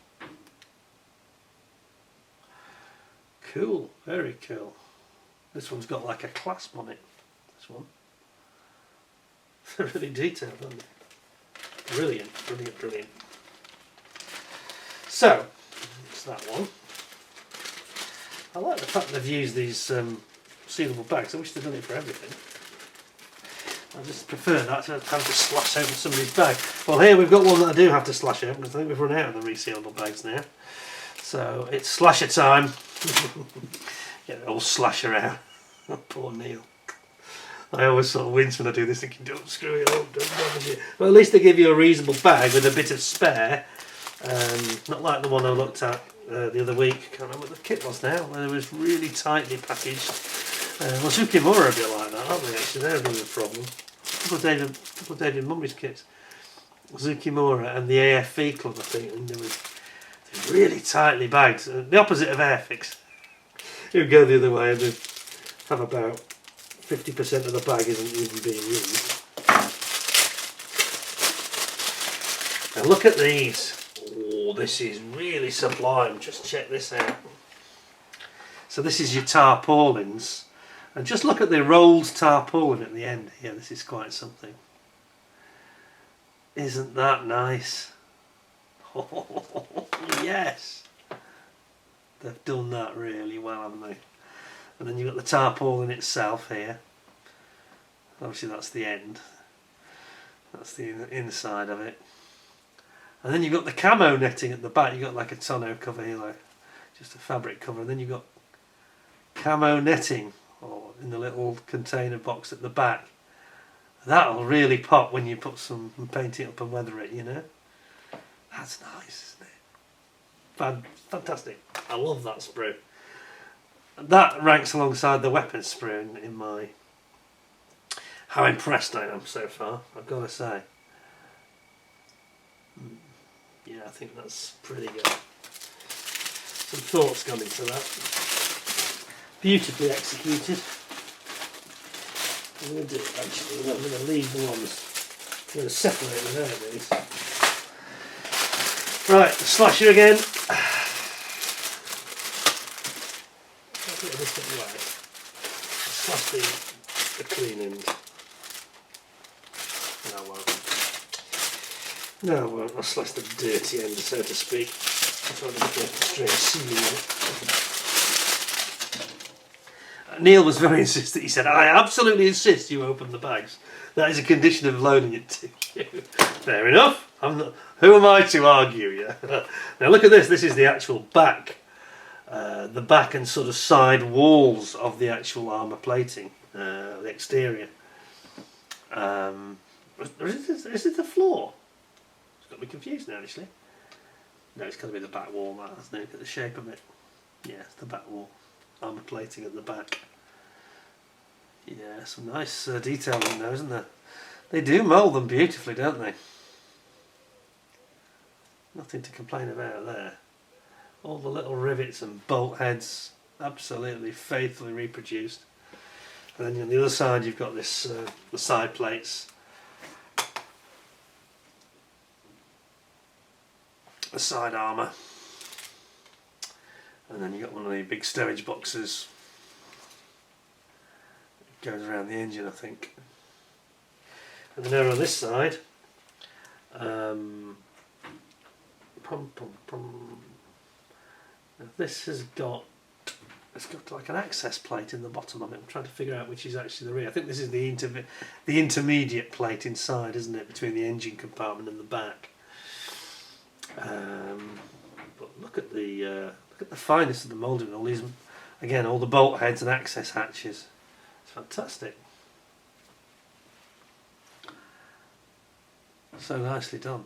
Cool, very cool. This one's got like a clasp on it. This one. They're really detailed, aren't they? Brilliant. So, it's that one. I like the fact they've used these sealable bags. I wish they'd done it for everything. I just prefer that to having to slash open somebody's bag. Well, here we've got one that I do have to slash open. I think we've run out of the resealable bags now. So it's slasher time. Get it all slasher out. Oh, poor Neil. I always sort of wince when I do this, thinking, don't screw it up, don't bother you. But at least they give you a reasonable bag with a bit of spare. Not like the one I looked at the other week. I can't remember what the kit was now, where it was really tightly packaged. Well, Gecko are a bit like that, aren't they? Actually, they're a bit of a problem. A couple of David Mummy's kits. Gecko and the AFV Club, I think, and they were really tightly bagged. The opposite of Airfix. It would go the other way and they'd have about 50% of the bag isn't even being used. Now look at these. Oh, this is really sublime. Just check this out. So this is your tarpaulins. And just look at the rolled tarpaulin at the end here. This is quite something. Isn't that nice? Oh, yes. They've done that really well, haven't they? And then you've got the tarpaulin itself here. Obviously that's the end. That's the inside of it. And then you've got the camo netting at the back. You've got like a tonneau cover here, like just a fabric cover. And then you've got camo netting in the little container box at the back. That'll really pop when you put some paint it up and weather it, you know. That's nice, isn't it? Fantastic. I love that sprue. That ranks alongside the weapon sprue in my how impressed I am so far, I've got to say. Yeah, I think that's pretty good. Some thoughts gone into that. Beautifully executed. I'm going to do it actually, I'm going to leave the ones, I'm going to separate them out these. Right, the slasher again. I'll do it a different way. Slash the clean end. No, I won't. No, I won't. I'll slash the dirty end, so to speak. I'll try to get a straight seam in it. Neil was very insistent. He said, I absolutely insist you open the bags. That is a condition of loaning it to you. Fair enough. Who am I to argue? Yeah. Now look at this. This is the actual back. The back and sort of side walls of the actual armour plating. The exterior. Is it the floor? It's got me confused now actually. No, it's got to be the back wall that, hasn't it? Look at the shape of it. Yeah, it's the back wall. Armour plating at the back. Yeah, some nice detail in those, isn't there? They do mould them beautifully, don't they? Nothing to complain about there. All the little rivets and bolt heads, absolutely faithfully reproduced. And then on the other side you've got this, the side plates. The side armour. And then you've got one of the big stowage boxes. It goes around the engine, I think. And then over on this side, this has got, it's got like an access plate in the bottom of it. I'm trying to figure out which is actually the rear. I think this is the intermediate plate inside, isn't it, between the engine compartment and the back. But look look at the fineness of the moulding. All these, again, all the bolt heads and access hatches. It's fantastic. So nicely done.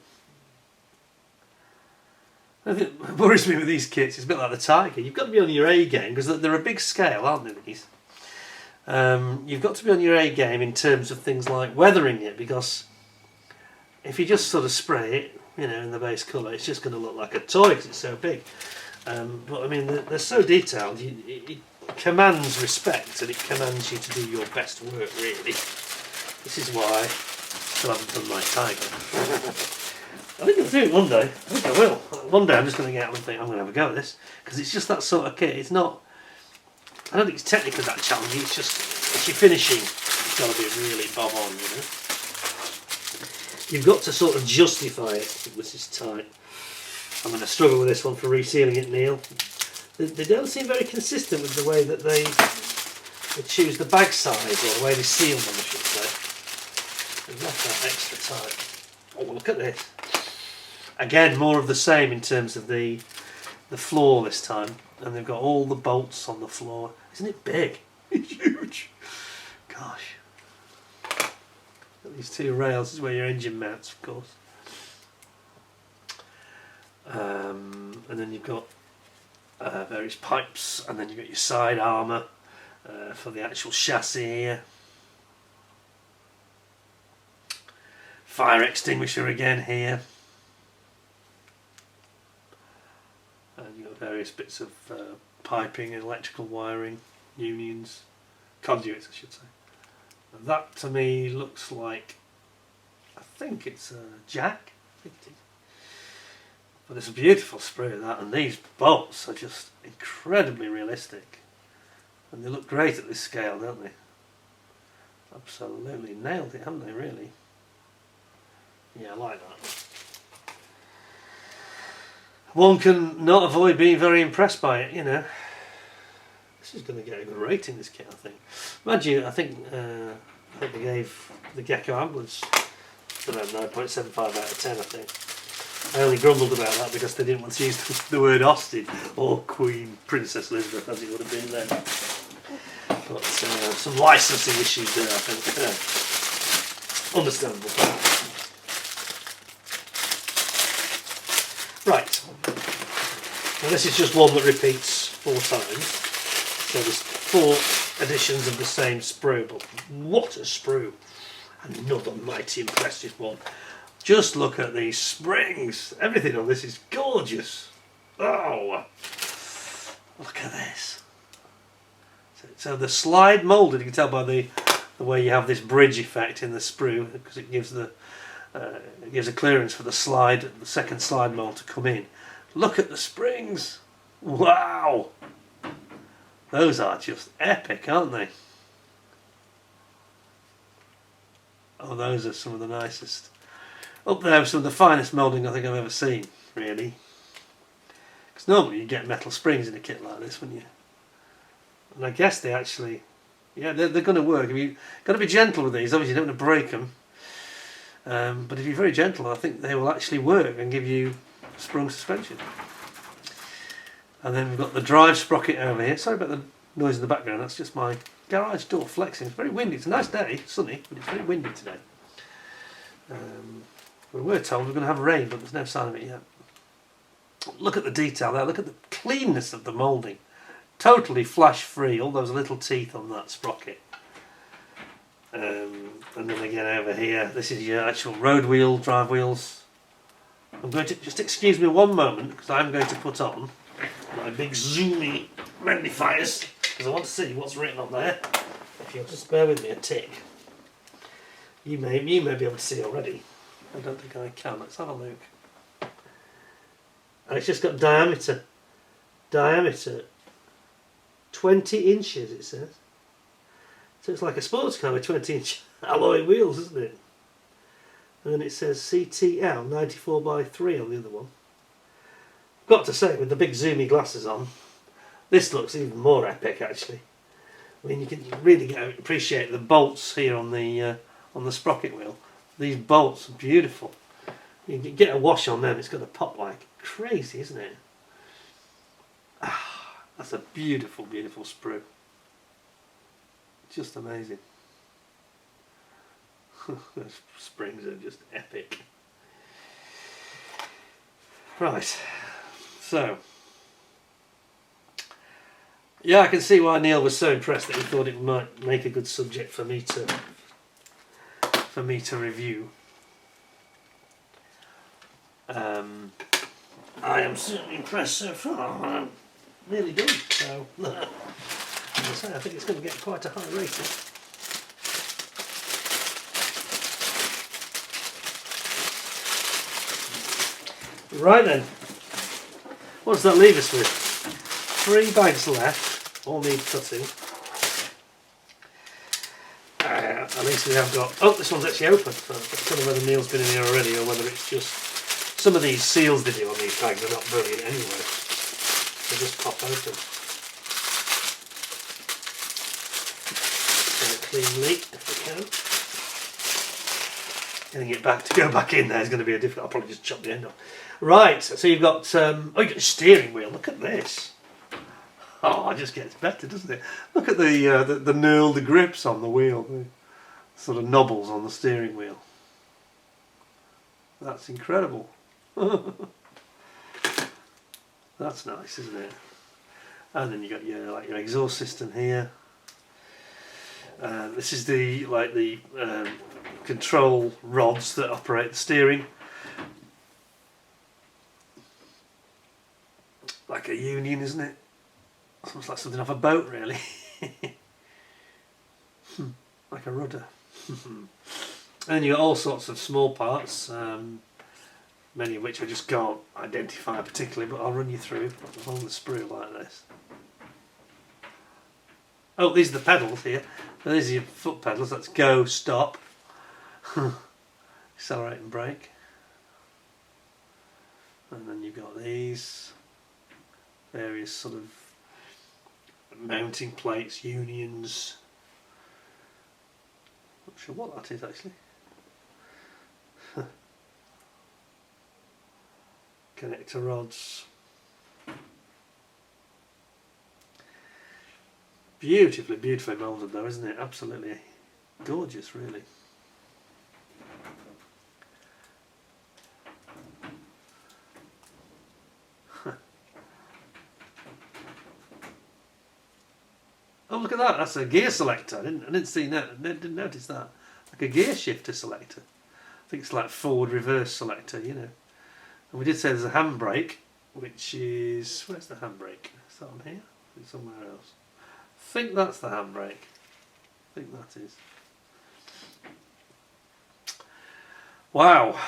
I think what worries me with these kits is a bit like the Tiger. You've got to be on your A game because they're a big scale, aren't they? These. You've got to be on your A game in terms of things like weathering it, because if you just sort of spray it, you know, in the base colour, it's just going to look like a toy because it's so big. But I mean, they're so detailed. It commands respect and it commands you to do your best work. Really, this is why I still haven't done my Tiger. I think I'll do it one day. I think I will. One day I'm just going to get out and think I'm going to have a go at this, because it's just that sort of kit. It's not. I don't think it's technically that challenging. It's just if you're finishing, it's got to be really bob on, you know. You've got to sort of justify it. This is tight. I'm going to struggle with this one for resealing it, Neil. They don't seem very consistent with the way that they choose the bag size, or the way they seal them, I should say. They've left that extra tight. Oh, look at this. Again, more of the same in terms of the floor this time, and they've got all the bolts on the floor. Isn't it big? It's huge. Gosh. Got these two rails. This is where your engine mounts, of course. And then you've got various pipes, and then you've got your side armour for the actual chassis here. Fire extinguisher again here. And you've got various bits of piping and electrical wiring, unions, conduits I should say. And that to me looks like, I think it's a jack. But it's a beautiful sprue of that, and these bolts are just incredibly realistic. And they look great at this scale, don't they? Absolutely nailed it, haven't they, really? Yeah, I like that. One can not avoid being very impressed by it, you know. This is going to get a good rating, this kit, I think. Mind you, I think they gave the Gecko Models about 9.75 out of 10, I think. I only grumbled about that because they didn't want to use the word hostage, or Queen Princess Elizabeth as it would have been then. But some licensing issues there, I think. Understandable. Right, now this is just one that repeats 4 times, so there's 4 editions of the same sprue, but what a sprue! Another mighty impressive one. Just look at these springs, everything on this is gorgeous. Oh, look at this. So the slide moulded, you can tell by the way you have this bridge effect in the sprue, because it gives a clearance for the second slide mould to come in. Look at the springs! Wow! Those are just epic, aren't they? Oh, those are some of the nicest. Up there with some of the finest moulding I think I've ever seen, really. Because normally you get metal springs in a kit like this, wouldn't you? And I guess they actually, yeah, they're going to work. You've got to be gentle with these, obviously you don't want to break them. But if you're very gentle, I think they will actually work and give you sprung suspension. And then we've got the drive sprocket over here. Sorry about the noise in the background, that's just my garage door flexing. It's very windy, it's a nice day, sunny, but it's very windy today. We were told we're going to have rain, but there's no sign of it yet. Look at the detail there, look at the cleanness of the moulding. Totally flash free, all those little teeth on that sprocket. And then again over here, this is your actual road wheel, drive wheels. I'm going to, just excuse me one moment, because I'm going to put on my big zoomy magnifiers, because I want to see what's written on there. If you'll just bear with me a tick. You may be able to see already. I don't think I can. Let's have a look. And it's just got diameter 20 inches, it says. So it's like a sports car with 20-inch alloy wheels, isn't it? And then it says CTL 94x3 on the other one. Got to say, with the big zoomy glasses on, this looks even more epic actually. I mean, you can really appreciate the bolts here on the sprocket wheel. These bolts are beautiful. You can get a wash on them, it's going to pop like crazy, isn't it? That's a beautiful, beautiful sprue. Just amazing. Those springs are just epic. Right, so yeah, I can see why Neil was so impressed that he thought it might make a good subject for me to review. I am certainly impressed so far. I'm nearly done, so as I say, I think it's going to get quite a high rating. Right then, what does that leave us with? 3 bags left, all need cutting. At least we have got, oh, this one's actually open, so I don't know whether Neil's been in here already or whether it's just, some of these seals they do on these bags are not brilliant anyway, they just pop open. Get it cleanly if we can. Getting it back to go back in there is going to be a difficult. I'll probably just chop the end off. Right, so you've got oh, you've got a steering wheel. Look at this. Oh, it just gets better, doesn't it? Look at the knurled grips on the wheel, the sort of knobbles on the steering wheel. That's incredible. That's nice, isn't it? And then you got your your exhaust system here. This is the control rods that operate the steering. Like a union, isn't it? Almost like something off a boat, really. Like a rudder. And you got all sorts of small parts, many of which I just can't identify particularly, but I'll run you through along the sprue like this. Oh, these are the pedals here. So these are your foot pedals. That's go, stop, accelerate and brake. And then you've got these various sort of mounting plates, unions. Not sure what that is actually. Connector rods. Beautifully moulded though, isn't it? Absolutely gorgeous, really. Oh, look at that! That's a gear selector. I didn't see that. Didn't notice that. Like a gear shifter selector. I think it's like forward reverse selector, you know. And we did say there's a handbrake, which is, where's the handbrake? Is that on here? It's somewhere else. I think that's the handbrake. I think that is. Wow.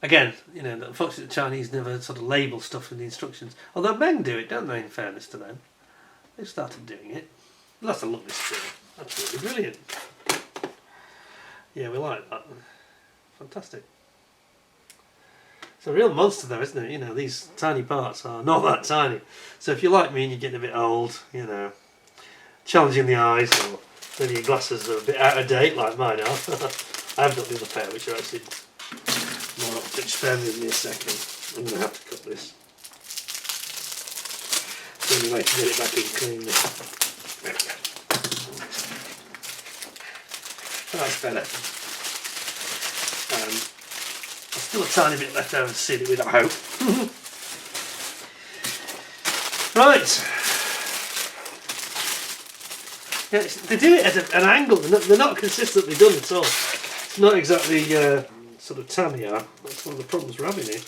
Again, you know, unfortunately the Chinese never sort of label stuff in the instructions. Although Meng do it, don't they, in fairness to them? They've started doing it. We'll have to look this through. Absolutely brilliant. Yeah, we like that. Fantastic. It's a real monster though, isn't it? You know, these tiny parts are not that tiny. So if you're like me and you're getting a bit old, you know, challenging the eyes, or maybe your glasses are a bit out of date like mine are. I have got the other pair which are actually more optics. Spare me a second. I'm going to have to cut this. The only way to get it back in cleanly. There we go. That's better. There's still a tiny bit left over to seal it with, I hope. Right. Yeah, they do it at an angle. They're not consistently done at all. It's not exactly sort of Tamiya. That's one of the problems we're having here.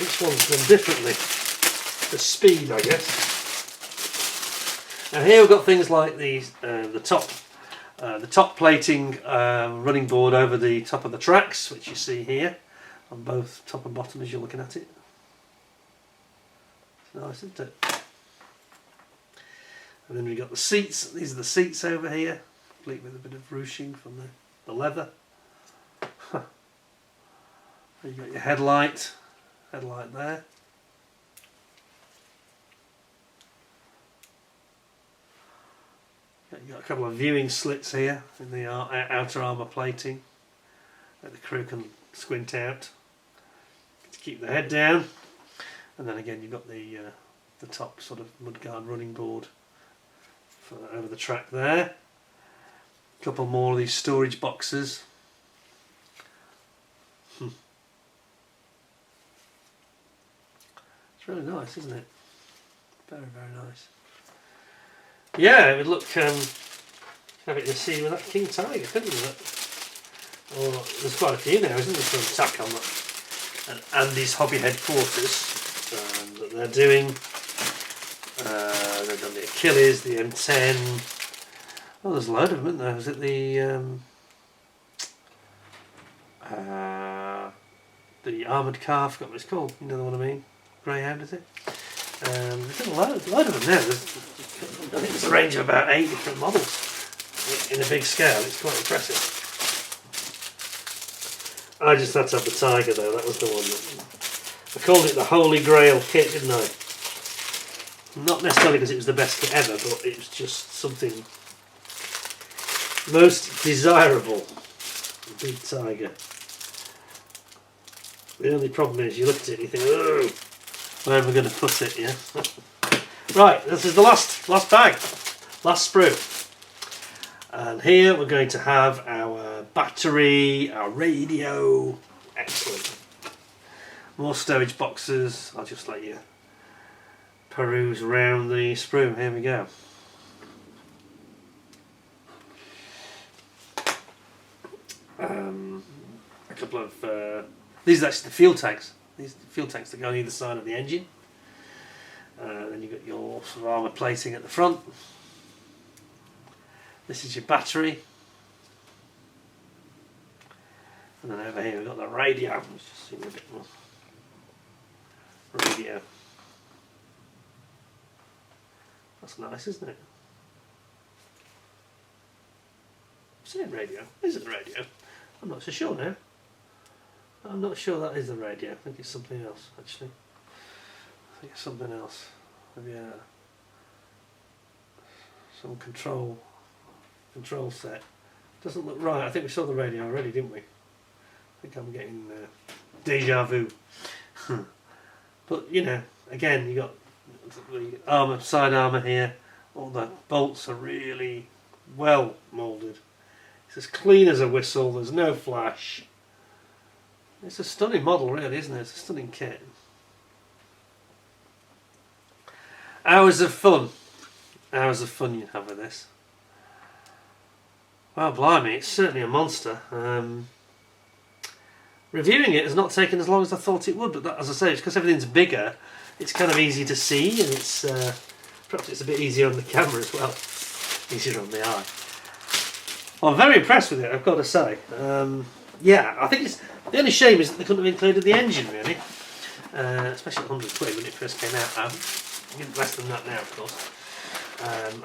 Each one's done differently. The speed, I guess. Now here we've got things like the top plating running board over the top of the tracks, which you see here on both top and bottom as you're looking at it. It's nice, isn't it? And then we've got the seats. These are the seats over here, complete with a bit of ruching from the leather. You've got your headlight there. You've got a couple of viewing slits here in the outer armour plating that the crew can squint out to keep the head down. And then again you've got the the top sort of mudguard running board for over the track there. A couple more of these storage boxes. It's really nice, isn't it? Very, very nice. Yeah, it would look have it to see with that King Tiger, couldn't it? Or there's quite a few now, isn't there, from Tackle and Andy's Hobby Headquarters that they're doing. They've done the Achilles, the M10. Oh, there's a load of them, isn't there? Is it the armoured car? I forgot what it's called. You know the one I mean? Greyhound, is it? There's a load of them now. I think there's a range of about 8 different models in a big scale. It's quite impressive. I just had to have the Tiger though. That was the one that I called it the Holy Grail kit, didn't I? Not necessarily because it was the best kit ever, but it was just something most desirable. The big Tiger. The only problem is you look at it and you think, oh, where am I going to put it? Yeah. Right, this is the last bag, last sprue, and here we're going to have our battery, our radio. Excellent. More stowage boxes. I'll just let you peruse around the sprue. Here we go. A couple of these are actually the fuel tanks. These are the fuel tanks that go on either side of the engine. Then you've got your sort of armour plating at the front. This is your battery. And then over here we've got the radio. Let's just see a bit more. Radio. That's nice, isn't it? Is it radio? Is it the radio? I'm not so sure now. I'm not sure that is the radio. I think it's something else, actually. I think it's something else. Maybe some control set. Doesn't look right. I think we saw the radio already, didn't we? I think I'm getting deja vu. But you know, again, you got the armour, side armour here. All the bolts are really well moulded. It's as clean as a whistle. There's no flash. It's a stunning model, really, isn't it? It's a stunning kit. Hours of fun. Hours of fun you'd have with this. Well, blimey, it's certainly a monster. Reviewing it has not taken as long as I thought it would, but that, as I say, it's because everything's bigger. It's kind of easy to see, and it's perhaps it's a bit easier on the camera as well. Easier on the eye. Well, I'm very impressed with it, I've got to say. Yeah, I think it's the only shame is that they couldn't have included the engine, really, especially at 100 quid when it first came out. Less than that now, of course,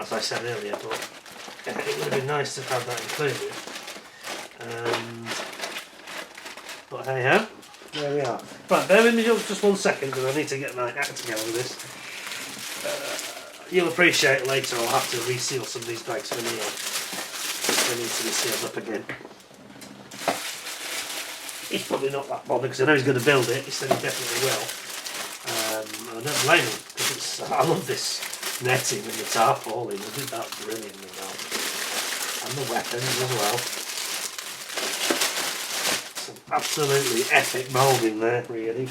as I said earlier, but it would have been nice to have that included. But hey ho, there we are. Right, bear with me just 1 second because I need to get my act together with this. You'll appreciate later I'll have to reseal some of these bags for Neil. They need to be sealed up again. He's probably not that bothered because I know he's going to build it. He said he definitely will. I don't blame him because I love this netting and the tarpaulin. I think that's brilliant as well. And the weapons as well. Some absolutely epic moulding there, really.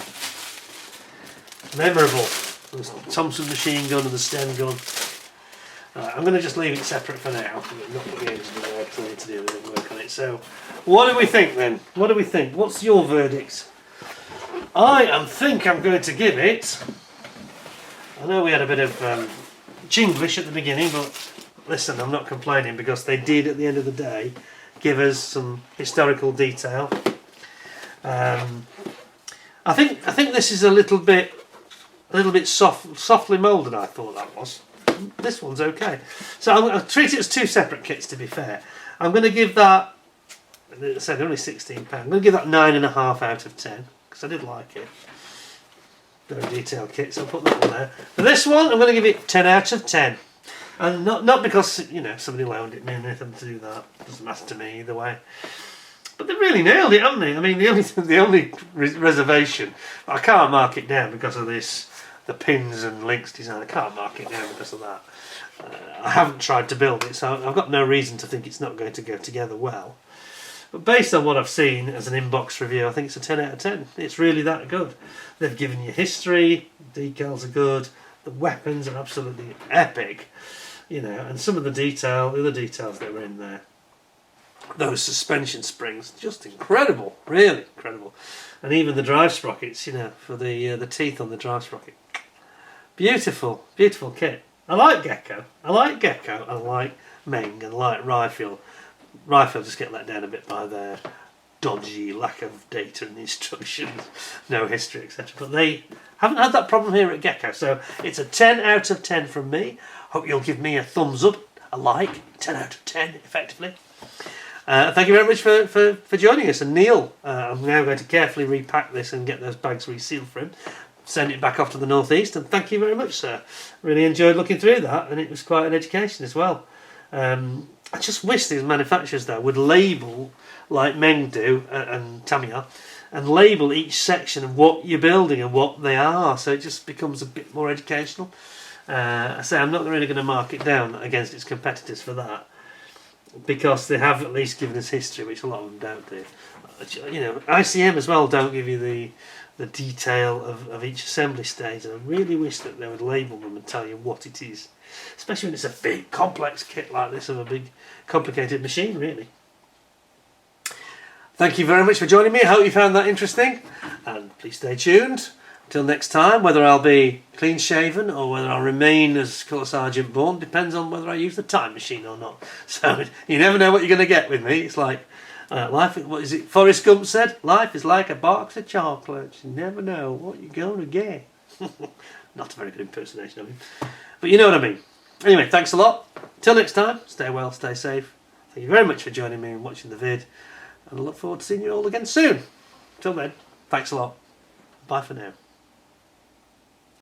Memorable. There's the Thompson machine gun and the Sten gun. I'm going to just leave it separate for now. Not the games in the way plenty to do with it and work on it. So, what do we think then? What do we think? What's your verdict? I think I'm going to give it. I know we had a bit of Chinglish at the beginning, but listen, I'm not complaining because they did at the end of the day give us some historical detail. I think this is a little bit softly moulded. I thought that was. This one's okay. So I'm going to treat it as 2 separate kits. To be fair, I'm going to give that. I said only £16. I'm going to give that 9.5 out of 10 because I did like it. Very detailed kit, so I'll put that one there. For this one, I'm going to give it 10 out of 10. And not because, you know, somebody loaned it me or anything to do that. Doesn't matter to me either way. But they really nailed it, haven't they? I mean, the only reservation, I can't mark it down because of this the pins and links design. I can't mark it down because of that. I haven't tried to build it, so I've got no reason to think it's not going to go together well. But based on what I've seen as an inbox review, I think it's a 10 out of 10. It's really that good. They've given you history, decals are good, the weapons are absolutely epic, you know, and some of the other details that were in there. Those suspension springs, just incredible, really incredible. And even the drive sprockets, you know, for the teeth on the drive sprocket. Beautiful, beautiful kit. I like Gecko, and I like Meng, and I like Rifle. Rifle just get let down a bit by their dodgy lack of data and instructions, no history, etc. But they haven't had that problem here at Gecko, so it's a 10 out of 10 from me. Hope you'll give me a thumbs up, a like, 10 out of 10 effectively. Thank you very much for joining us. And Neil, I'm now going to carefully repack this and get those bags resealed for him, send it back off to the northeast, and thank you very much, sir. Really enjoyed looking through that, and it was quite an education as well. I just wish these manufacturers though would label, like Meng do and Tamiya, and label each section of what you're building and what they are, so it just becomes a bit more educational. I say I'm not really going to mark it down against its competitors for that, because they have at least given us history, which a lot of them don't do. You know, ICM as well don't give you the detail of each assembly stage, and I really wish that they would label them and tell you what it is, especially when it's a big complex kit like this of a big complicated machine, really. Thank you very much for joining me. I hope you found that interesting, and please stay tuned until next time. Whether I'll be clean shaven or whether I'll remain as Colour Sergeant Bourne depends on whether I use the time machine or not. So you never know what you're going to get with me. It's like life, what is it Forrest Gump said? Life is like a box of chocolates. You never know what you're going to get. Not a very good impersonation of him, but you know what I mean. Anyway, thanks a lot. Till next time, stay well, stay safe. Thank you very much for joining me and watching the vid, and I look forward to seeing you all again soon. Till then, thanks a lot. Bye for now.